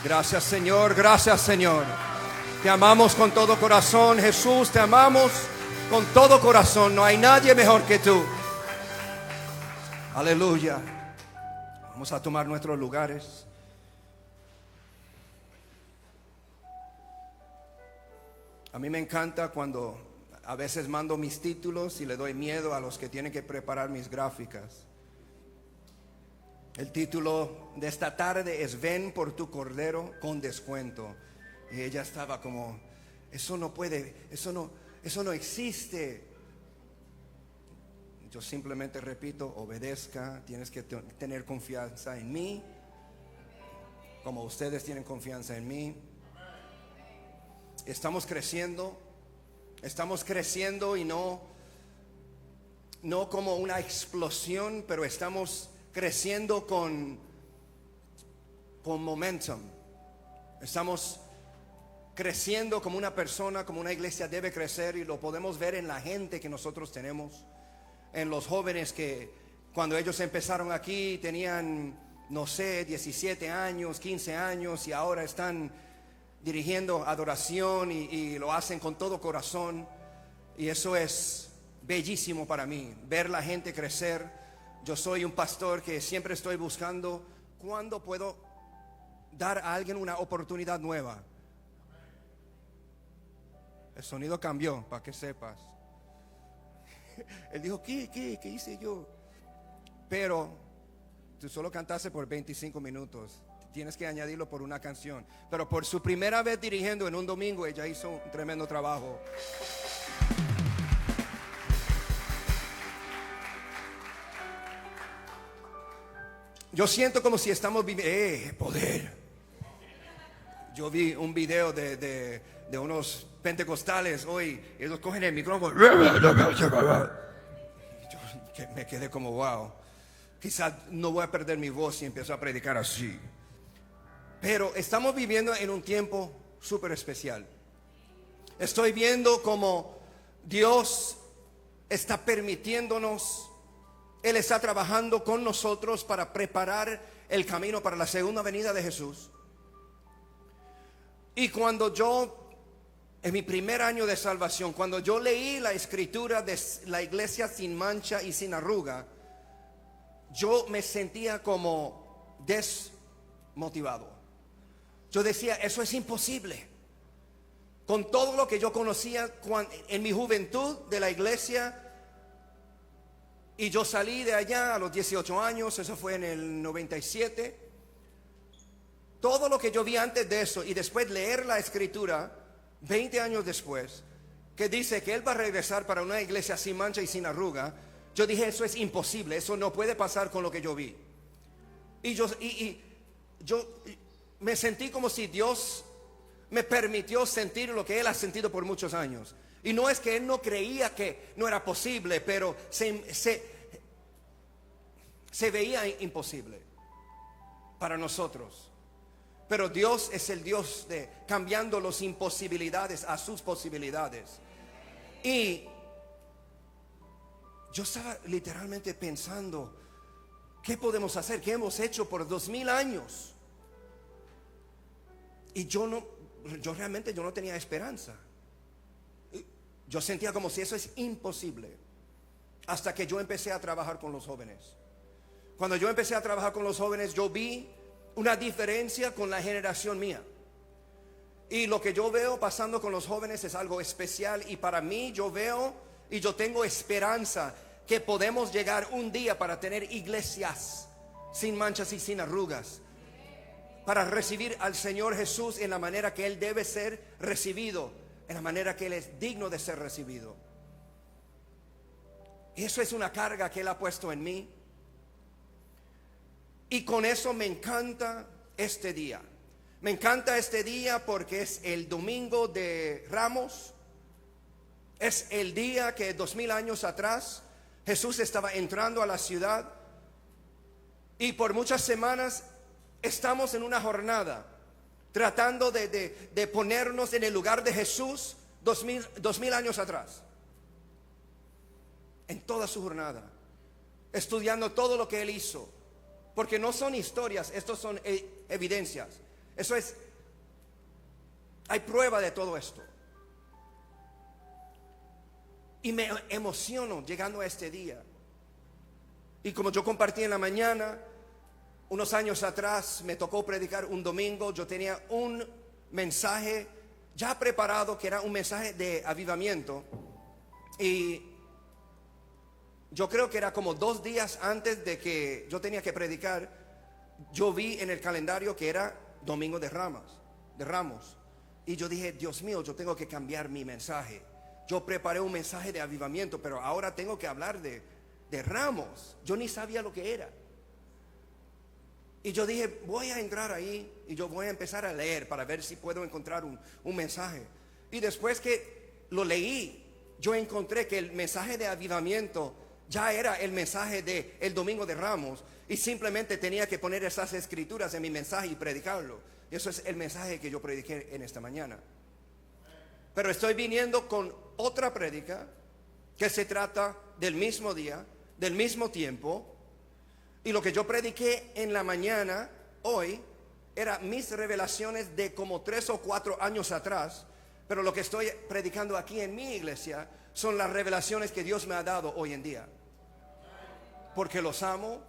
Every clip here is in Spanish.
Gracias, Señor, gracias, Señor. Te amamos con todo corazón, Jesús, te amamos con todo corazón. No hay nadie mejor que tú. Aleluya. Vamos a tomar nuestros lugares. A mí me encanta cuando a veces mando mis títulos y le doy miedo a los que tienen que preparar mis gráficas. El título de esta tarde es Ven por tu Cordero con descuento. Y ella estaba como, eso no puede, eso no existe. Yo simplemente repito, obedezca, tienes que tener confianza en mí, como ustedes tienen confianza en mí. Estamos creciendo y no como una explosión, pero estamos creciendo con momentum. Estamos creciendo como una persona, como una iglesia debe crecer, y lo podemos ver en la gente que nosotros tenemos, en los jóvenes que cuando ellos empezaron aquí tenían, no sé, 17 años, 15 años, y ahora están dirigiendo adoración y lo hacen con todo corazón. Y eso es bellísimo para mí, ver la gente crecer. Yo soy un pastor que siempre estoy buscando cuándo puedo dar a alguien una oportunidad nueva. El sonido cambió, para que sepas. Él dijo, ¿qué hice yo? Pero tú solo cantaste por 25 minutos. Tienes que añadirlo por una canción. Pero por su primera vez dirigiendo en un domingo, ella hizo un tremendo trabajo. Yo siento como si estamos viviendo poder. Yo vi un video de unos pentecostales hoy. Ellos cogen el micrófono. Yo me quedé como wow. Quizás no voy a perder mi voz si empiezo a predicar así. Pero estamos viviendo en un tiempo súper especial. Estoy viendo como Dios está permitiéndonos. Él está trabajando con nosotros para preparar el camino para la segunda venida de Jesús. Y cuando yo, en mi primer año de salvación, cuando yo leí la escritura de la iglesia sin mancha y sin arruga, yo me sentía como desmotivado. Yo decía, eso es imposible. Con todo lo que yo conocía en mi juventud de la iglesia. Y yo salí de allá a los 18 años, eso fue en el 97. Todo lo que yo vi antes de eso y después leer la escritura 20 años después, que dice que Él va a regresar para una iglesia sin mancha y sin arruga, yo dije, eso es imposible, eso no puede pasar con lo que yo vi. Y yo me sentí como si Dios me permitió sentir lo que Él ha sentido por muchos años. Y no es que Él no creía que no era posible, pero se veía imposible para nosotros. Pero Dios es el Dios de cambiando las imposibilidades a sus posibilidades. Y yo estaba literalmente pensando, ¿qué podemos hacer? ¿Qué hemos hecho por 2000 años? Y yo realmente no tenía esperanza. Yo sentía como si eso es imposible. Hasta que yo empecé a trabajar con los jóvenes. Cuando yo empecé a trabajar con los jóvenes, yo vi una diferencia con la generación mía. Y lo que yo veo pasando con los jóvenes es algo especial. Y para mí yo veo y yo tengo esperanza que podemos llegar un día para tener iglesias sin manchas y sin arrugas, para recibir al Señor Jesús en la manera que Él debe ser recibido, en la manera que Él es digno de ser recibido. Eso es una carga que Él ha puesto en mí. Y con eso me encanta este día. Me encanta este día porque es el domingo de Ramos. Es el día que 2000 años atrás Jesús estaba entrando a la ciudad. Y por muchas semanas estamos en una jornada tratando de ponernos en el lugar de Jesús 2000 años atrás. En toda su jornada, estudiando todo lo que Él hizo. Porque no son historias, estos son evidencias. Eso es, hay prueba de todo esto. Y me emociono llegando a este día. Y como yo compartí en la mañana, unos años atrás me tocó predicar un domingo. Yo tenía un mensaje ya preparado, que era un mensaje de avivamiento. Y yo creo que era como 2 días antes de que yo tenía que predicar, yo vi en el calendario que era Domingo de Ramos. Y yo dije, Dios mío, yo tengo que cambiar mi mensaje. Yo preparé un mensaje de avivamiento, pero ahora tengo que hablar de Ramos. Yo ni sabía lo que era. Y yo dije, voy a entrar ahí y yo voy a empezar a leer para ver si puedo encontrar un mensaje. Y después que lo leí, yo encontré que el mensaje de avivamiento ya era el mensaje de el Domingo de Ramos. Y simplemente tenía que poner esas escrituras en mi mensaje y predicarlo. Y eso es el mensaje que yo prediqué en esta mañana. Pero estoy viniendo con otra prédica que se trata del mismo día, del mismo tiempo. Y lo que yo prediqué en la mañana, hoy, era mis revelaciones de como 3 o 4 años atrás. Pero lo que estoy predicando aquí en mi iglesia son las revelaciones que Dios me ha dado hoy en día. Porque los amo,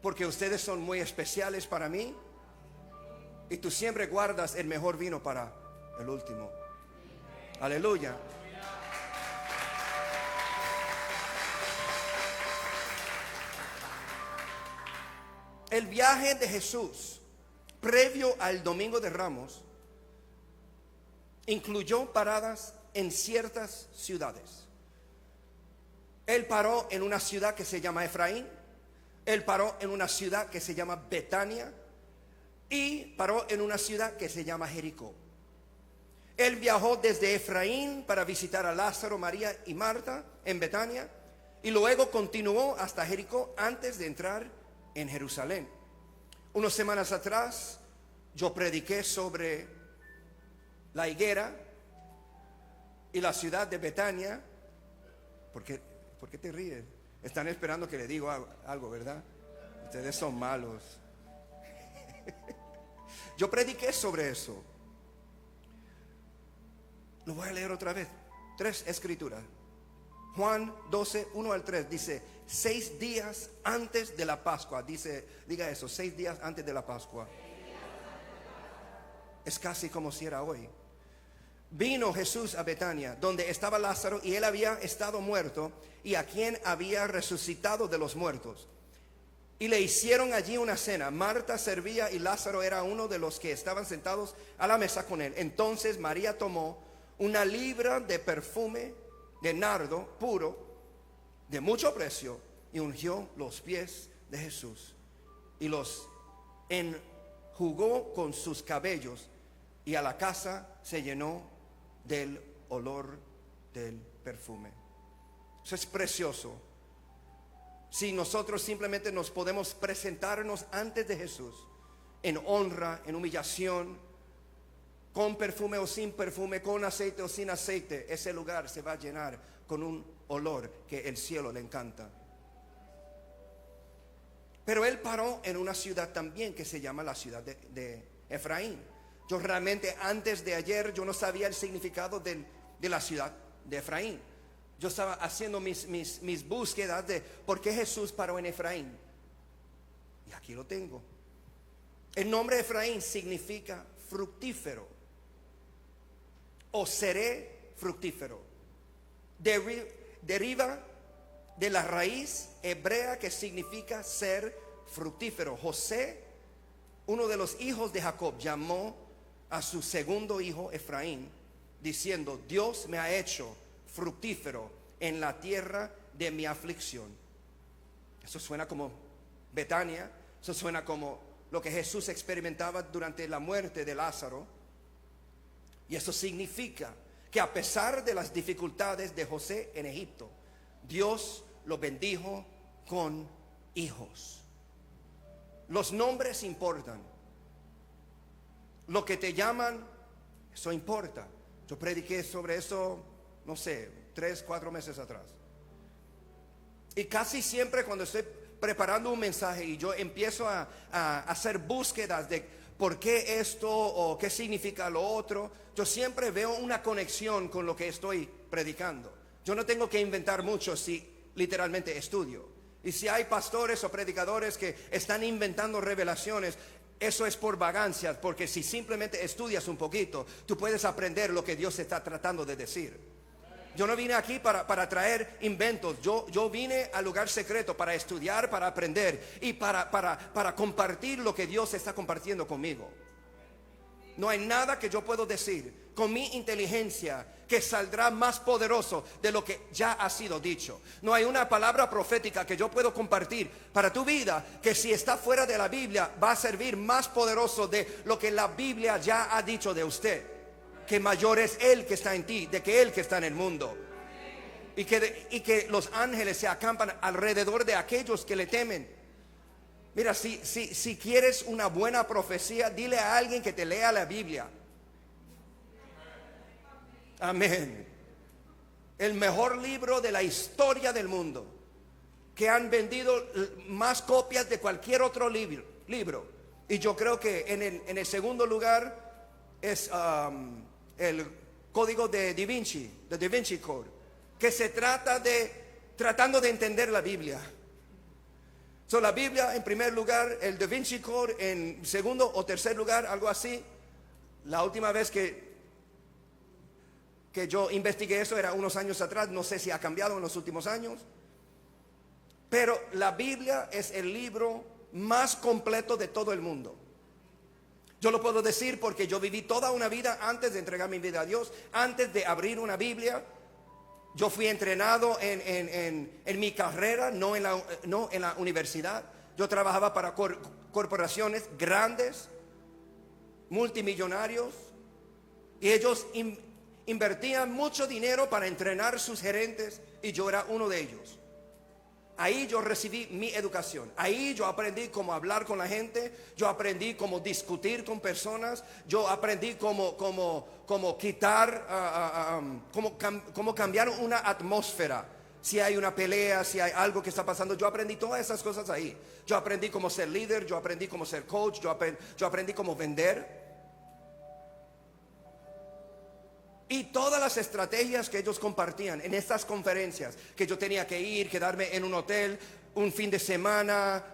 porque ustedes son muy especiales para mí. Y tú siempre guardas el mejor vino para el último. Aleluya. El viaje de Jesús previo al Domingo de Ramos incluyó paradas en ciertas ciudades. Él paró en una ciudad que se llama Efraín. Él paró en una ciudad que se llama Betania. Y paró en una ciudad que se llama Jericó. Él viajó desde Efraín para visitar a Lázaro, María y Marta en Betania. Y luego continuó hasta Jericó antes de entrar en Jerusalén. Unas semanas atrás yo prediqué sobre la higuera y la ciudad de Betania. ¿Por qué te ríes? Están esperando que le diga algo, ¿verdad? Ustedes son malos. Yo prediqué sobre eso. Lo voy a leer otra vez. 3 escrituras. Juan 12, 1 al 3 dice: 6 días antes de la Pascua. Diga eso, 6 días antes de la Pascua. Es casi como si era hoy. Vino Jesús a Betania, donde estaba Lázaro, y él había estado muerto, y a quien había resucitado de los muertos. Y le hicieron allí una cena. Marta servía y Lázaro era uno de los que estaban sentados a la mesa con él. Entonces María tomó una libra de perfume de nardo puro, de mucho precio, y ungió los pies de Jesús y los enjugó con sus cabellos, y a la casa se llenó del olor del perfume. Eso es precioso. Si nosotros simplemente nos podemos presentarnos antes de Jesús en honra, en humillación, con perfume o sin perfume, con aceite o sin aceite, ese lugar se va a llenar con un olor que el cielo le encanta. Pero él paró en una ciudad también que se llama la ciudad de Efraín. Yo realmente antes de ayer yo no sabía el significado de la ciudad de Efraín. Yo estaba haciendo mis búsquedas de por qué Jesús paró en Efraín. Y aquí lo tengo. El nombre Efraín significa fructífero, o seré fructífero. Deriva de la raíz hebrea que significa ser fructífero. José, uno de los hijos de Jacob, llamó a su segundo hijo Efraín, diciendo: Dios me ha hecho fructífero en la tierra de mi aflicción. Eso suena como Betania. Eso suena como lo que Jesús experimentaba durante la muerte de Lázaro. Y eso significa que a pesar de las dificultades de José en Egipto, Dios lo bendijo con hijos. Los nombres importan. Lo que te llaman, eso importa. Yo prediqué sobre eso, no sé, 3, 4 meses atrás. Y casi siempre cuando estoy preparando un mensaje y yo empiezo a hacer búsquedas de ¿por qué esto o qué significa lo otro? Yo siempre veo una conexión con lo que estoy predicando. Yo no tengo que inventar mucho si literalmente estudio. Y si hay pastores o predicadores que están inventando revelaciones, eso es por vagancias, porque si simplemente estudias un poquito, tú puedes aprender lo que Dios está tratando de decir. Yo no vine aquí para traer inventos. Yo vine al lugar secreto para estudiar, para aprender y para compartir lo que Dios está compartiendo conmigo. No hay nada que yo puedo decir con mi inteligencia que saldrá más poderoso de lo que ya ha sido dicho. No hay una palabra profética que yo puedo compartir para tu vida que si está fuera de la Biblia va a servir más poderoso de lo que la Biblia ya ha dicho de usted. Que mayor es Él que está en ti de que Él que está en el mundo. Y que los ángeles se acampan alrededor de aquellos que le temen. Mira, si quieres una buena profecía, dile a alguien que te lea la Biblia. Amén. El mejor libro de la historia del mundo, que han vendido más copias de cualquier otro libro. Y yo creo que en el segundo lugar es el código de Da Vinci, the Da Vinci Code, que se trata tratando de entender la Biblia. La Biblia en primer lugar, el Da Vinci Code en segundo o tercer lugar, algo así. La última vez que yo investigué eso era unos años atrás, no sé si ha cambiado en los últimos años. Pero la Biblia es el libro más completo de todo el mundo. Yo lo puedo decir porque yo viví toda una vida antes de entregar mi vida a Dios, antes de abrir una Biblia. Yo fui entrenado en mi carrera, no en la universidad. Yo trabajaba para corporaciones grandes, multimillonarios, y ellos invertían mucho dinero para entrenar sus gerentes, y yo era uno de ellos. Ahí yo recibí mi educación. Ahí yo aprendí cómo hablar con la gente. Yo aprendí cómo discutir con personas. Yo aprendí cómo quitar, cómo cambiar una atmósfera. Si hay una pelea, si hay algo que está pasando. Yo aprendí todas esas cosas ahí. Yo aprendí cómo ser líder. Yo aprendí cómo ser coach. Yo aprendí cómo vender. Y todas las estrategias que ellos compartían en estas conferencias, que yo tenía que ir, quedarme en un hotel un fin de semana.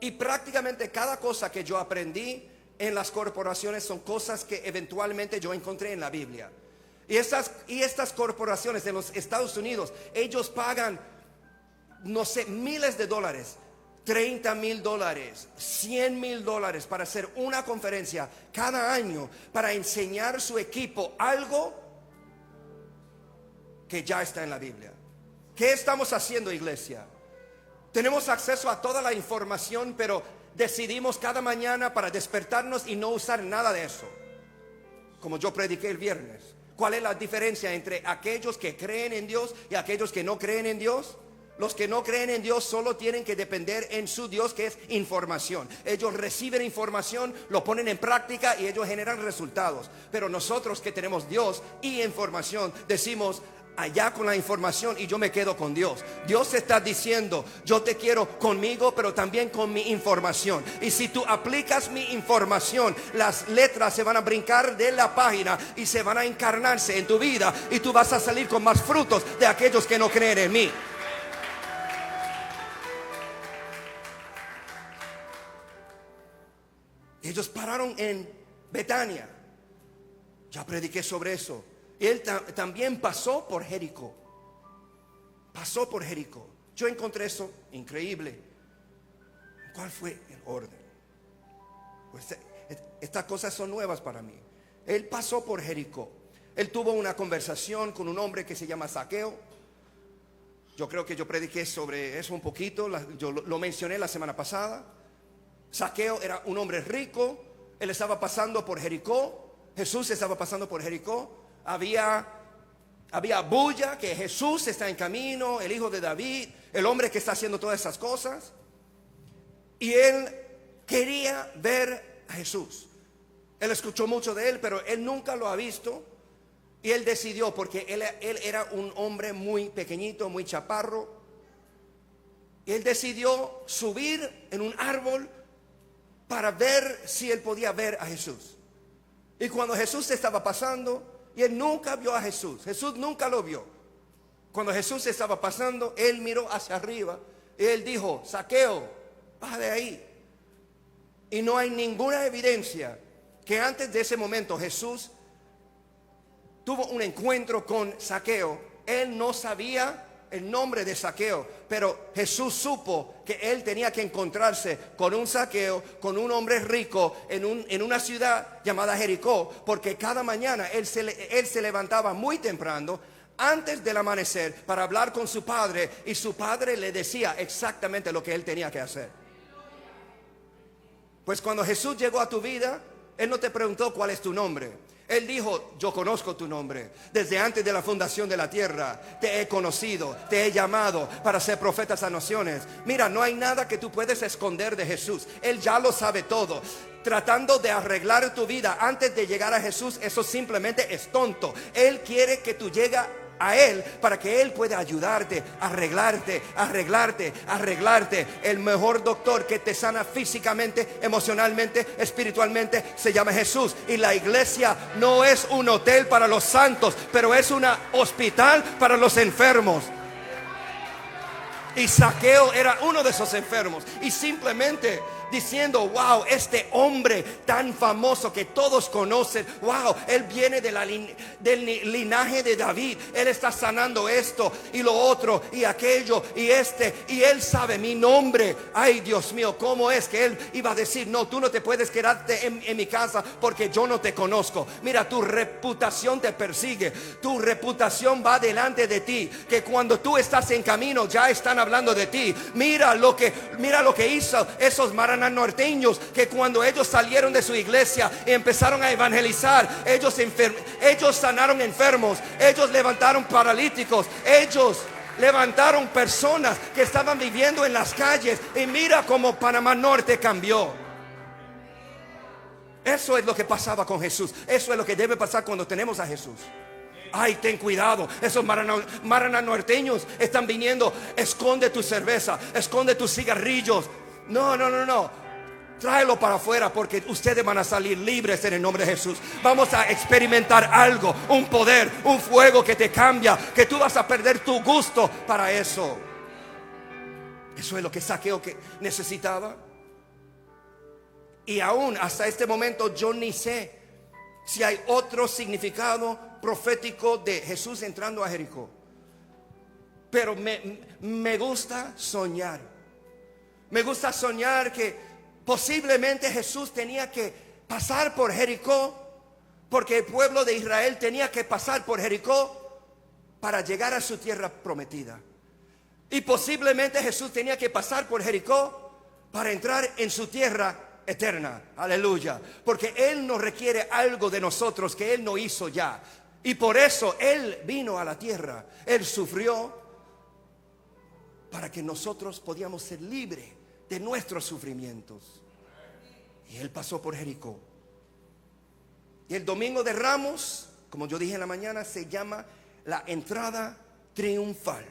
Y prácticamente cada cosa que yo aprendí en las corporaciones son cosas que eventualmente yo encontré en la Biblia. Y estas corporaciones de los Estados Unidos, ellos pagan, no sé, miles de dólares. $30,000, $100,000 para hacer una conferencia cada año para enseñar su equipo algo que ya está en la Biblia. ¿Qué estamos haciendo, iglesia? Tenemos acceso a toda la información, pero decidimos cada mañana para despertarnos y no usar nada de eso. Como yo prediqué el viernes. ¿Cuál es la diferencia entre aquellos que creen en Dios y aquellos que no creen en Dios? Los que no creen en Dios solo tienen que depender en su Dios, que es información. Ellos reciben información, lo ponen en práctica y ellos generan resultados. Pero nosotros que tenemos Dios y información, decimos allá con la información y yo me quedo con Dios. Dios está diciendo, yo te quiero conmigo, pero también con mi información. Y si tú aplicas mi información, las letras se van a brincar de la página y se van a encarnarse en tu vida. Y tú vas a salir con más frutos de aquellos que no creen en mí. Ellos pararon en Betania. Ya prediqué sobre eso. Él también pasó por Jericó. Pasó por Jericó. Yo encontré eso increíble. ¿Cuál fue el orden? Pues estas cosas son nuevas para mí. Él pasó por Jericó. Él tuvo una conversación con un hombre que se llama Zaqueo. Yo creo que yo prediqué sobre eso un poquito. Yo lo mencioné la semana pasada. Zaqueo era un hombre rico. Él estaba pasando por Jericó. Jesús estaba pasando por Jericó. Había bulla que Jesús está en camino, el hijo de David, el hombre que está haciendo todas esas cosas. Y él quería ver a Jesús. Él escuchó mucho de él, pero él nunca lo ha visto. Y él decidió, porque él era un hombre muy pequeñito, muy chaparro. Y él decidió subir en un árbol para ver si él podía ver a Jesús. Y cuando Jesús estaba pasando, y él nunca vio a Jesús, Jesús nunca lo vio. Cuando Jesús estaba pasando, él miró hacia arriba y él dijo: Zaqueo, baja de ahí. Y no hay ninguna evidencia que antes de ese momento Jesús tuvo un encuentro con Zaqueo. Él no sabía el nombre de Zaqueo, pero Jesús supo que él tenía que encontrarse con un Zaqueo, con un hombre rico en una ciudad llamada Jericó, porque cada mañana él se levantaba muy temprano, antes del amanecer, para hablar con su padre, y su padre le decía exactamente lo que él tenía que hacer. Pues cuando Jesús llegó a tu vida, él no te preguntó cuál es tu nombre. Él dijo: yo conozco tu nombre. Desde antes de la fundación de la tierra te he conocido, te he llamado para ser profetas a naciones. Mira, no hay nada que tú puedes esconder de Jesús. Él ya lo sabe todo. Tratando de arreglar tu vida antes de llegar a Jesús, eso simplemente es tonto. Él quiere que tú llegues a Él para que Él pueda ayudarte, arreglarte. El mejor doctor que te sana físicamente, emocionalmente, espiritualmente, se llama Jesús. Y la iglesia no es un hotel para los santos, pero es un hospital para los enfermos. Y Zaqueo era uno de esos enfermos. Y simplemente diciendo: wow, este hombre tan famoso que todos conocen, wow, él viene del linaje de David, él está sanando esto y lo otro y aquello y y él sabe mi nombre. Ay, Dios mío, ¿cómo es que él iba a decir: no, tú no te puedes quedarte en mi casa porque yo no te conozco? Mira, tu reputación te persigue, tu reputación va delante de ti, que cuando tú estás en camino ya están hablando de ti. Mira lo que hizo esos norteños, que cuando ellos salieron de su iglesia y empezaron a evangelizar, ellos sanaron enfermos, ellos levantaron paralíticos, ellos levantaron personas que estaban viviendo en las calles. Y mira cómo Panamá Norte cambió. Eso es lo que pasaba con Jesús. Eso es lo que debe pasar cuando tenemos a Jesús. Ay, ten cuidado, esos maraná norteños están viniendo. Esconde tu cerveza, esconde tus cigarrillos. No, tráelo para afuera, porque ustedes van a salir libres en el nombre de Jesús. Vamos a experimentar algo, un poder, un fuego que te cambia, que tú vas a perder tu gusto para eso. Eso es lo que Zaqueo que necesitaba. Y aún hasta este momento yo ni sé si hay otro significado profético de Jesús entrando a Jericó. Pero me gusta soñar. Me gusta soñar que posiblemente Jesús tenía que pasar por Jericó, porque el pueblo de Israel tenía que pasar por Jericó para llegar a su tierra prometida. Y posiblemente Jesús tenía que pasar por Jericó para entrar en su tierra eterna. Aleluya. Porque Él nos requiere algo de nosotros que Él no hizo ya. Y por eso Él vino a la tierra. Él sufrió para que nosotros podíamos ser libres de nuestros sufrimientos. Y Él pasó por Jericó. Y el domingo de Ramos, como yo dije en la mañana, se llama la entrada triunfal.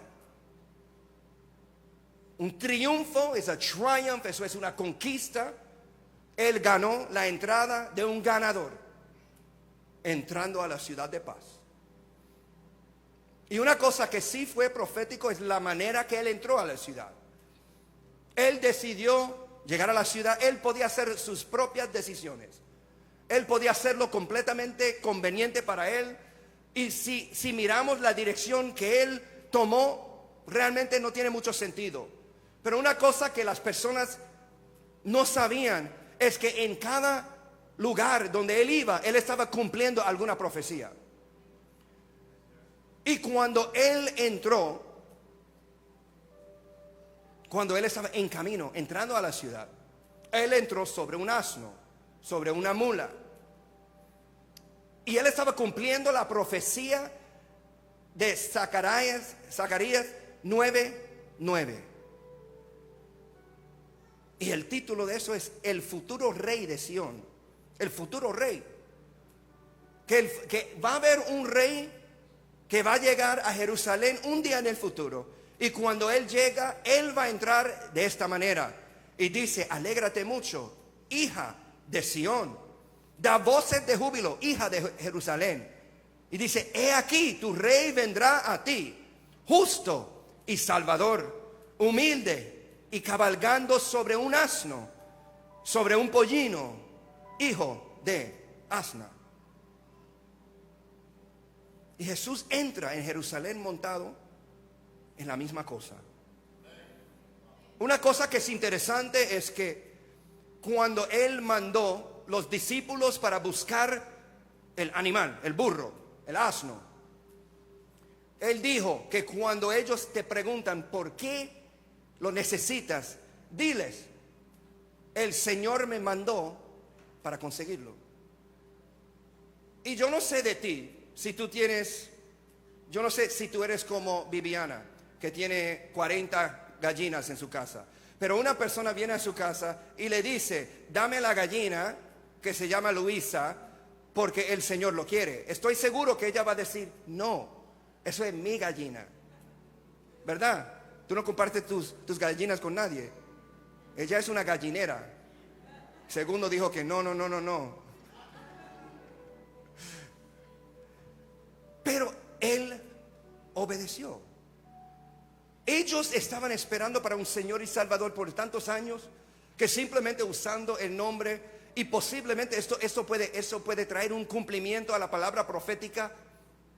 Un triunfo es a triumph, eso es una conquista. Él ganó la entrada de un ganador, entrando a la ciudad de paz. Y una cosa que sí fue profético es la manera que Él entró a la ciudad. Él decidió llegar a la ciudad. Él podía hacer sus propias decisiones. Él podía hacerlo completamente conveniente para Él. Y si miramos la dirección que Él tomó, realmente no tiene mucho sentido. Pero una cosa que las personas no sabían es que en cada lugar donde Él iba, Él estaba cumpliendo alguna profecía. Y cuando Él entró, cuando Él estaba en camino, entrando a la ciudad, Él entró sobre un asno, sobre una mula. Y Él estaba cumpliendo la profecía de Zacarías 9:9. Y el título de eso es el futuro rey de Sión. El futuro rey. Que va a haber un rey que va a llegar a Jerusalén un día en el futuro. Y cuando Él llega, Él va a entrar de esta manera. Y dice: alégrate mucho, hija de Sión. Da voces de júbilo, hija de Jerusalén. Y dice, he aquí, tu rey vendrá a ti, justo y salvador, humilde y cabalgando sobre un asno, sobre un pollino, hijo de asna. Y Jesús entra en Jerusalén montado en la misma cosa. Una cosa que es interesante es que cuando Él mandó los discípulos para buscar el animal, el burro, el asno, Él dijo que cuando ellos te preguntan por qué lo necesitas, diles, el Señor me mandó para conseguirlo. Y yo no sé de ti, si tú tienes, yo no sé si tú eres como Viviana, que tiene 40 gallinas en su casa. Pero una persona viene a su casa y le dice, dame la gallina que se llama Luisa, porque el Señor lo quiere. Estoy seguro que ella va a decir, no, eso es mi gallina. ¿Verdad? Tú no compartes tus gallinas con nadie. Ella es una gallinera. Segundo dijo que no. Pero él obedeció. Ellos estaban esperando para un Señor y Salvador por tantos años, que simplemente usando el nombre, y posiblemente eso puede traer un cumplimiento a la palabra profética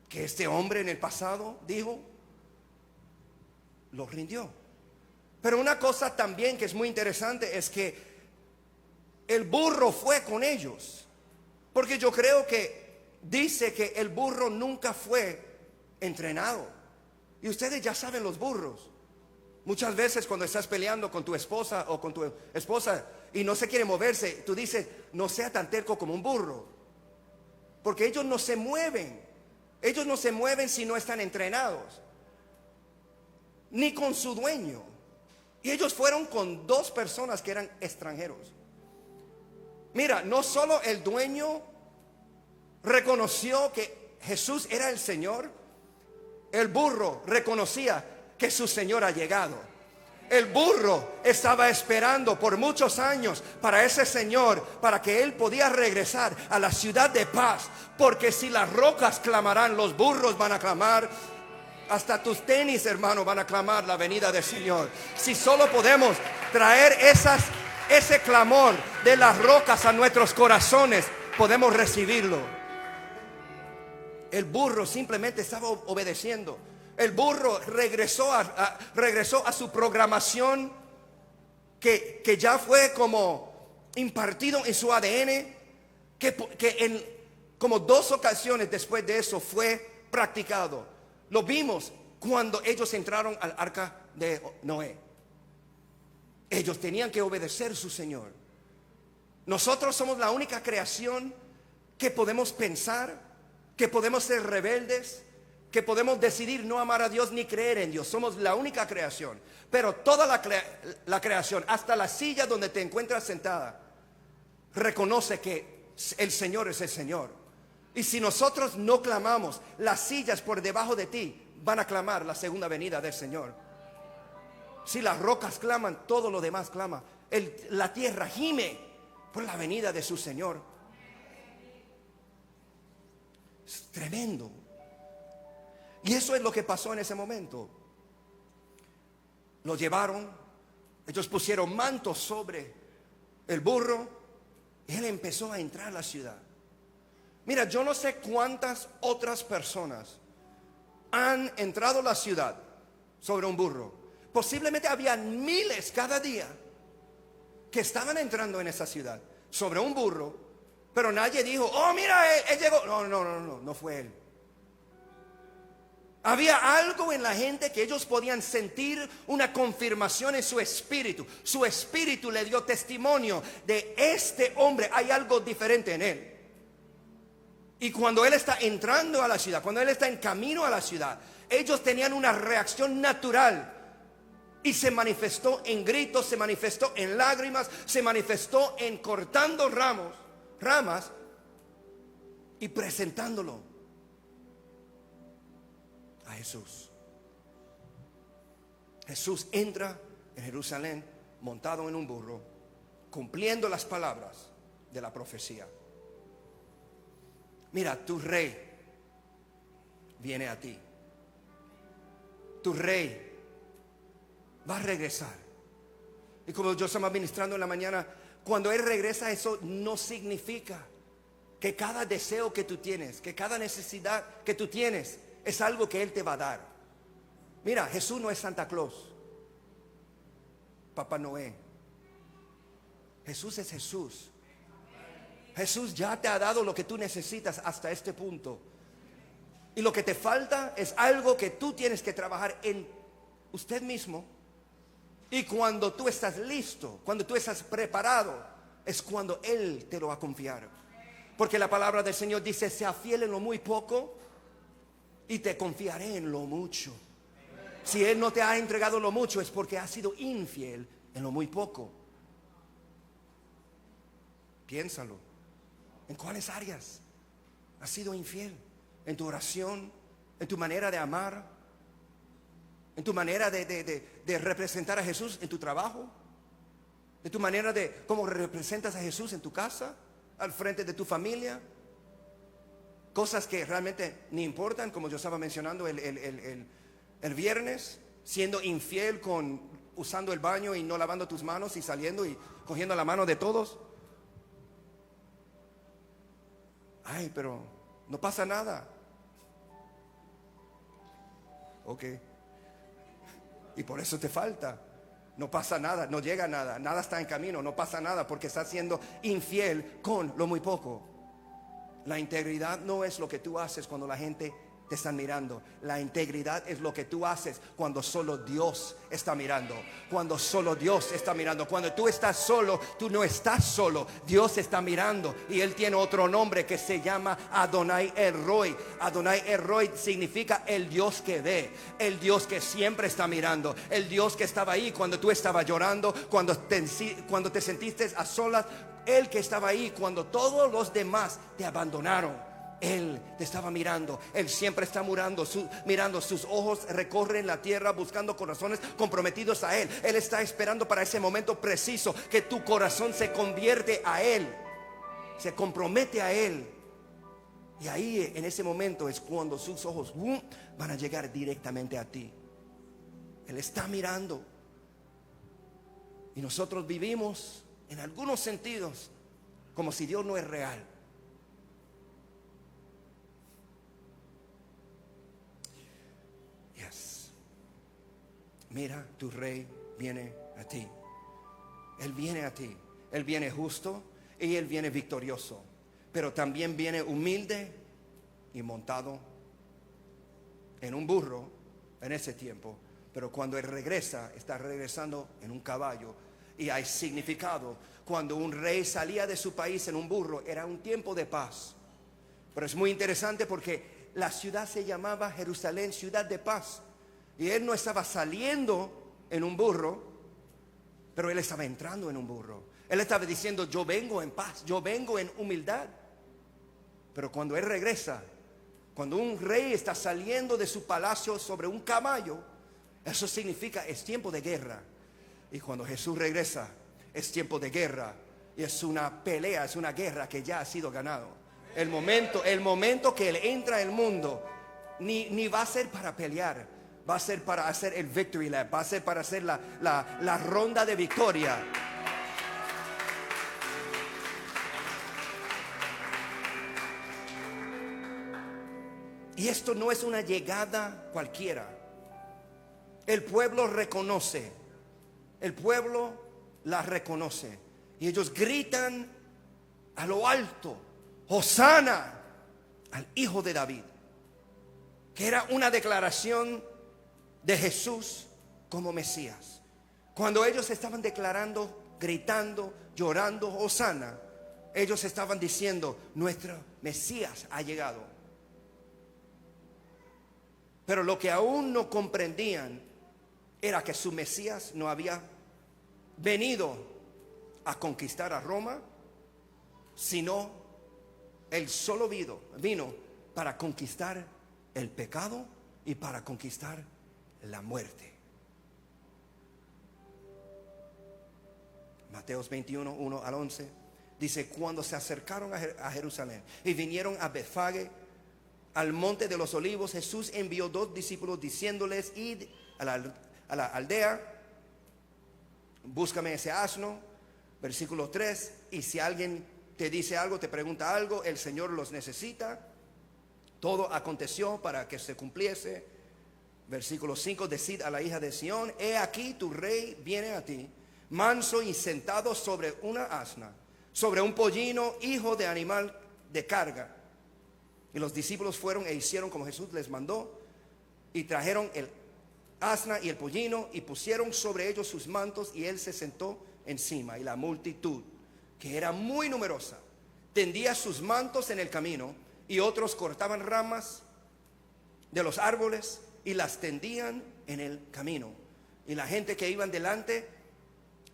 que este hombre en el pasado dijo, lo rindió. Pero una cosa también que es muy interesante es que el burro fue con ellos, porque yo creo que dice que el burro nunca fue entrenado. Y ustedes ya saben los burros. Muchas veces cuando estás peleando con tu esposa o con tu esposa y no se quiere moverse, tú dices, no sea tan terco como un burro. Porque ellos no se mueven. Ellos no se mueven si no están entrenados. Ni con su dueño. Y ellos fueron con 2 personas que eran extranjeros. Mira, no solo el dueño reconoció que Jesús era el Señor, el burro reconocía que su Señor ha llegado. El burro estaba esperando por muchos años para ese Señor, para que él podía regresar a la ciudad de paz. Porque si las rocas clamarán, los burros van a clamar. Hasta tus tenis, hermano, van a clamar la venida del Señor. Si solo podemos traer ese clamor de las rocas a nuestros corazones, podemos recibirlo. El burro simplemente estaba obedeciendo. El burro regresó a su programación que ya fue como impartido en su ADN, que en como 2 ocasiones después de eso fue practicado. Lo vimos cuando ellos entraron al arca de Noé. Ellos tenían que obedecer a su Señor. Nosotros somos la única creación que podemos pensar, que podemos ser rebeldes, que podemos decidir no amar a Dios ni creer en Dios. Somos la única creación. Pero toda la creación, hasta la silla donde te encuentras sentada, reconoce que el Señor es el Señor. Y si nosotros no clamamos, las sillas por debajo de ti van a clamar la segunda venida del Señor. Si las rocas claman, todo lo demás clama. La tierra gime por la venida de su Señor. Es tremendo. Y eso es lo que pasó en ese momento. Lo llevaron, ellos pusieron mantos sobre el burro y él empezó a entrar a la ciudad. Mira, yo no sé cuántas otras personas han entrado a la ciudad sobre un burro. Posiblemente habían miles cada día que estaban entrando en esa ciudad sobre un burro, pero nadie dijo, oh mira, él llegó. No fue él. Había algo en la gente que ellos podían sentir una confirmación en su espíritu. Su espíritu le dio testimonio de este hombre, hay algo diferente en él. Y cuando él está entrando a la ciudad, cuando él está en camino a la ciudad, ellos tenían una reacción natural. Y se manifestó en gritos, se manifestó en lágrimas, se manifestó en cortando ramas y presentándolo a Jesús. Jesús entra en Jerusalén montado en un burro cumpliendo las palabras de la profecía. Mira, tu rey viene a ti. Tu rey va a regresar. Y como yo estaba ministrando en la mañana, cuando Él regresa, eso no significa que cada deseo que tú tienes, que cada necesidad que tú tienes, es algo que Él te va a dar. Mira, Jesús no es Santa Claus, Papá Noé. Jesús es Jesús. Jesús ya te ha dado lo que tú necesitas hasta este punto. Y lo que te falta es algo que tú tienes que trabajar en usted mismo. Y cuando tú estás listo, cuando tú estás preparado, es cuando Él te lo va a confiar. Porque la palabra del Señor dice: sea fiel en lo muy poco y te confiaré en lo mucho. Si Él no te ha entregado lo mucho, es porque has sido infiel en lo muy poco. Piénsalo. ¿En cuáles áreas has sido infiel? ¿En tu oración? ¿En tu manera de amar? ¿En tu manera de representar a Jesús en tu trabajo? ¿En tu manera de cómo representas a Jesús en tu casa? ¿Al frente de tu familia? Cosas que realmente ni importan, como yo estaba mencionando el viernes, siendo infiel con usando el baño y no lavando tus manos y saliendo y cogiendo la mano de todos. Ay, pero no pasa nada. Ok. Y por eso te falta. No pasa nada, no llega nada, nada está en camino, no pasa nada porque estás siendo infiel con lo muy poco. La integridad no es lo que tú haces cuando la gente te está mirando. La integridad es lo que tú haces cuando solo Dios está mirando. Cuando solo Dios está mirando. Cuando tú estás solo, tú no estás solo. Dios está mirando y Él tiene otro nombre que se llama Adonai El-Roi. Adonai El-Roi significa el Dios que ve, el Dios que siempre está mirando, el Dios que estaba ahí cuando tú estabas llorando, cuando te sentiste a solas, el que estaba ahí cuando todos los demás te abandonaron. Él te estaba mirando. Él siempre está mirando. Sus ojos recorren la tierra buscando corazones comprometidos a Él. Él está esperando para ese momento preciso que tu corazón se convierte a Él, se compromete a Él. Y ahí en ese momento es cuando sus ojos van a llegar directamente a ti. Él está mirando. Y nosotros vivimos en algunos sentidos como si Dios no es real. Mira, tu rey viene a ti. Él viene a ti. Él viene justo y Él viene victorioso. Pero también viene humilde y montado en un burro en ese tiempo. Pero cuando Él regresa, está regresando en un caballo. Y hay significado. Cuando un rey salía de su país en un burro, era un tiempo de paz. Pero es muy interesante porque la ciudad se llamaba Jerusalén, ciudad de paz. Y Él no estaba saliendo en un burro, pero Él estaba entrando en un burro. Él estaba diciendo: yo vengo en paz, yo vengo en humildad. Pero cuando Él regresa, cuando un rey está saliendo de su palacio sobre un caballo, eso significa es tiempo de guerra. Y cuando Jesús regresa, es tiempo de guerra. Y es una pelea, es una guerra que ya ha sido ganado. El momento que Él entra al mundo, ni va a ser para pelear. Va a ser para hacer el victory lap. Va a ser para hacer la ronda de victoria. Y esto no es una llegada cualquiera. El pueblo reconoce. El pueblo la reconoce. Y ellos gritan a lo alto: Hosana al Hijo de David. Que era una declaración de Jesús como Mesías. Cuando ellos estaban declarando, gritando, llorando Hosana, ellos estaban diciendo: nuestro Mesías ha llegado. Pero lo que aún no comprendían era que su Mesías no había venido a conquistar a Roma, sino él solo vino para conquistar el pecado y para conquistar la muerte. Mateos 21, 1 al 11. Dice, cuando se acercaron a Jerusalén y vinieron a Betfagé, al monte de los olivos, Jesús envió 2 discípulos diciéndoles, id a la aldea, búscame ese asno. Versículo 3, y si alguien te dice algo, te pregunta algo, el Señor los necesita. Todo aconteció para que se cumpliese. Versículo 5, decid a la hija de Sión, he aquí tu rey viene a ti, manso y sentado sobre una asna, sobre un pollino, hijo de animal de carga. Y los discípulos fueron e hicieron como Jesús les mandó, y trajeron el asna y el pollino, y pusieron sobre ellos sus mantos, y él se sentó encima. Y la multitud, que era muy numerosa, tendía sus mantos en el camino, y otros cortaban ramas de los árboles y las tendían en el camino. Y la gente que iban delante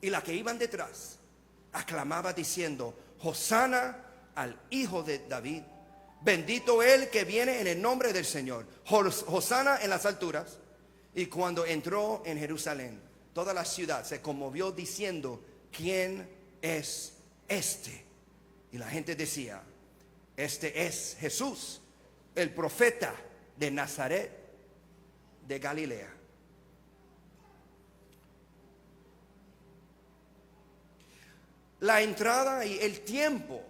y la que iban detrás aclamaba diciendo, Hosana al Hijo de David, bendito él que viene en el nombre del Señor, Hosana en las alturas. Y cuando entró en Jerusalén, toda la ciudad se conmovió diciendo, ¿quién es este? Y la gente decía, este es Jesús, el profeta de Nazaret de Galilea. La entrada y el tiempo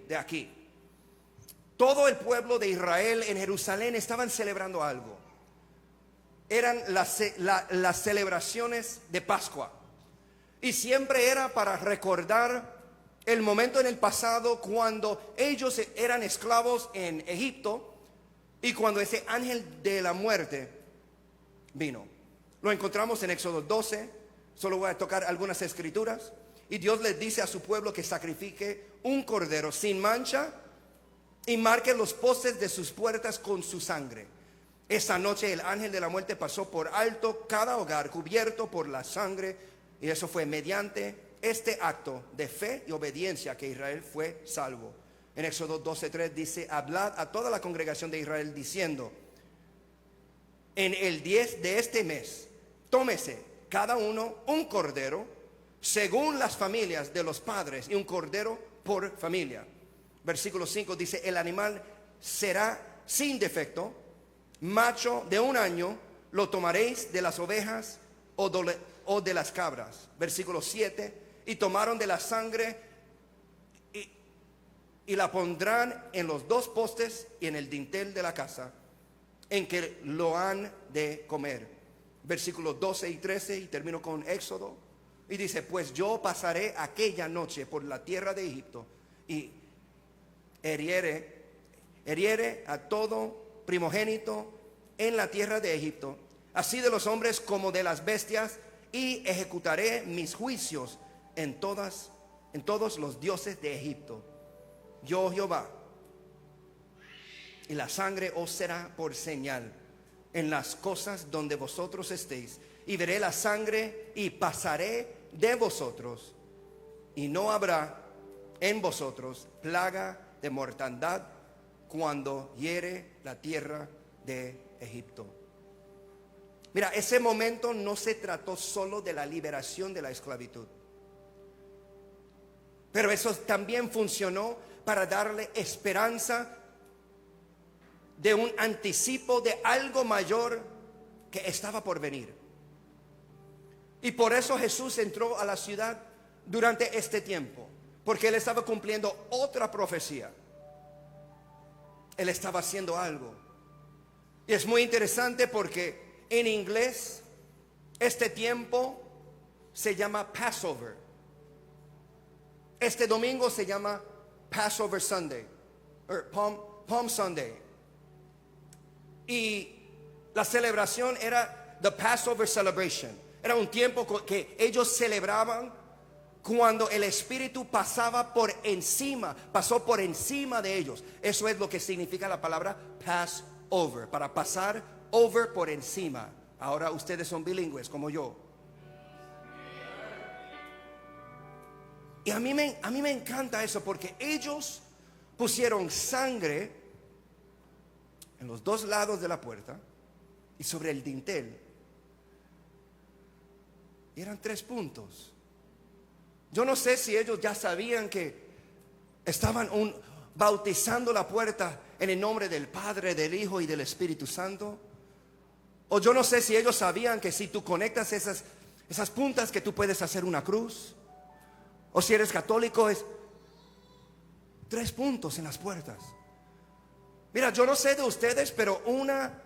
de aquí. Todo el pueblo de Israel en Jerusalén estaban celebrando algo. Eran las celebraciones de Pascua. Y siempre era para recordar el momento en el pasado cuando ellos eran esclavos en Egipto y cuando ese ángel de la muerte vino. Lo encontramos en Éxodo 12. Solo voy a tocar algunas escrituras. Y Dios les dice a su pueblo que sacrifique un cordero sin mancha y marque los postes de sus puertas con su sangre. Esa noche el ángel de la muerte pasó por alto cada hogar cubierto por la sangre, y eso fue mediante este acto de fe y obediencia que Israel fue salvo. En Éxodo 12:3 dice, hablad a toda la congregación de Israel diciendo, en el 10 de este mes, tómese cada uno un cordero según las familias de los padres, y un cordero por familia. Versículo 5 dice, el animal será sin defecto, macho de 1 año, lo tomaréis de las ovejas o de las cabras. Versículo 7, y tomaron de la sangre y la pondrán en los 2 postes y en el dintel de la casa en que lo han de comer. Versículos 12 y 13, y termino con Éxodo, y dice, pues yo pasaré aquella noche por la tierra de Egipto y heriere a todo primogénito en la tierra de Egipto, así de los hombres como de las bestias, y ejecutaré mis juicios en todos los dioses de Egipto. Yo Jehová, y la sangre os será por señal en las cosas donde vosotros estéis, y veré la sangre y pasaré de vosotros, y no habrá en vosotros plaga de mortandad cuando hiere la tierra de Egipto. Mira, ese momento no se trató solo de la liberación de la esclavitud, pero eso también funcionó para darle esperanza de un anticipo de algo mayor que estaba por venir. Y por eso Jesús entró a la ciudad durante este tiempo, porque Él estaba cumpliendo otra profecía. Él estaba haciendo algo. Y es muy interesante porque en inglés este tiempo se llama Passover. Este domingo se llama Passover Sunday, o Palm Sunday. Y la celebración era the Passover Celebration. Era un tiempo que ellos celebraban cuando el Espíritu pasó por encima de ellos. Eso es lo que significa la palabra Passover, para pasar over, por encima. Ahora ustedes son bilingües como yo. Y a mí me encanta eso, porque ellos pusieron sangre en los 2 lados de la puerta y sobre el dintel. Y eran 3 puntos. Yo no sé si ellos ya sabían que estaban bautizando la puerta en el nombre del Padre, del Hijo y del Espíritu Santo. O yo no sé si ellos sabían que si tú conectas esas puntas, que tú puedes hacer una cruz. O si eres católico, es 3 puntos en las puertas. Mira, yo no sé de ustedes, pero una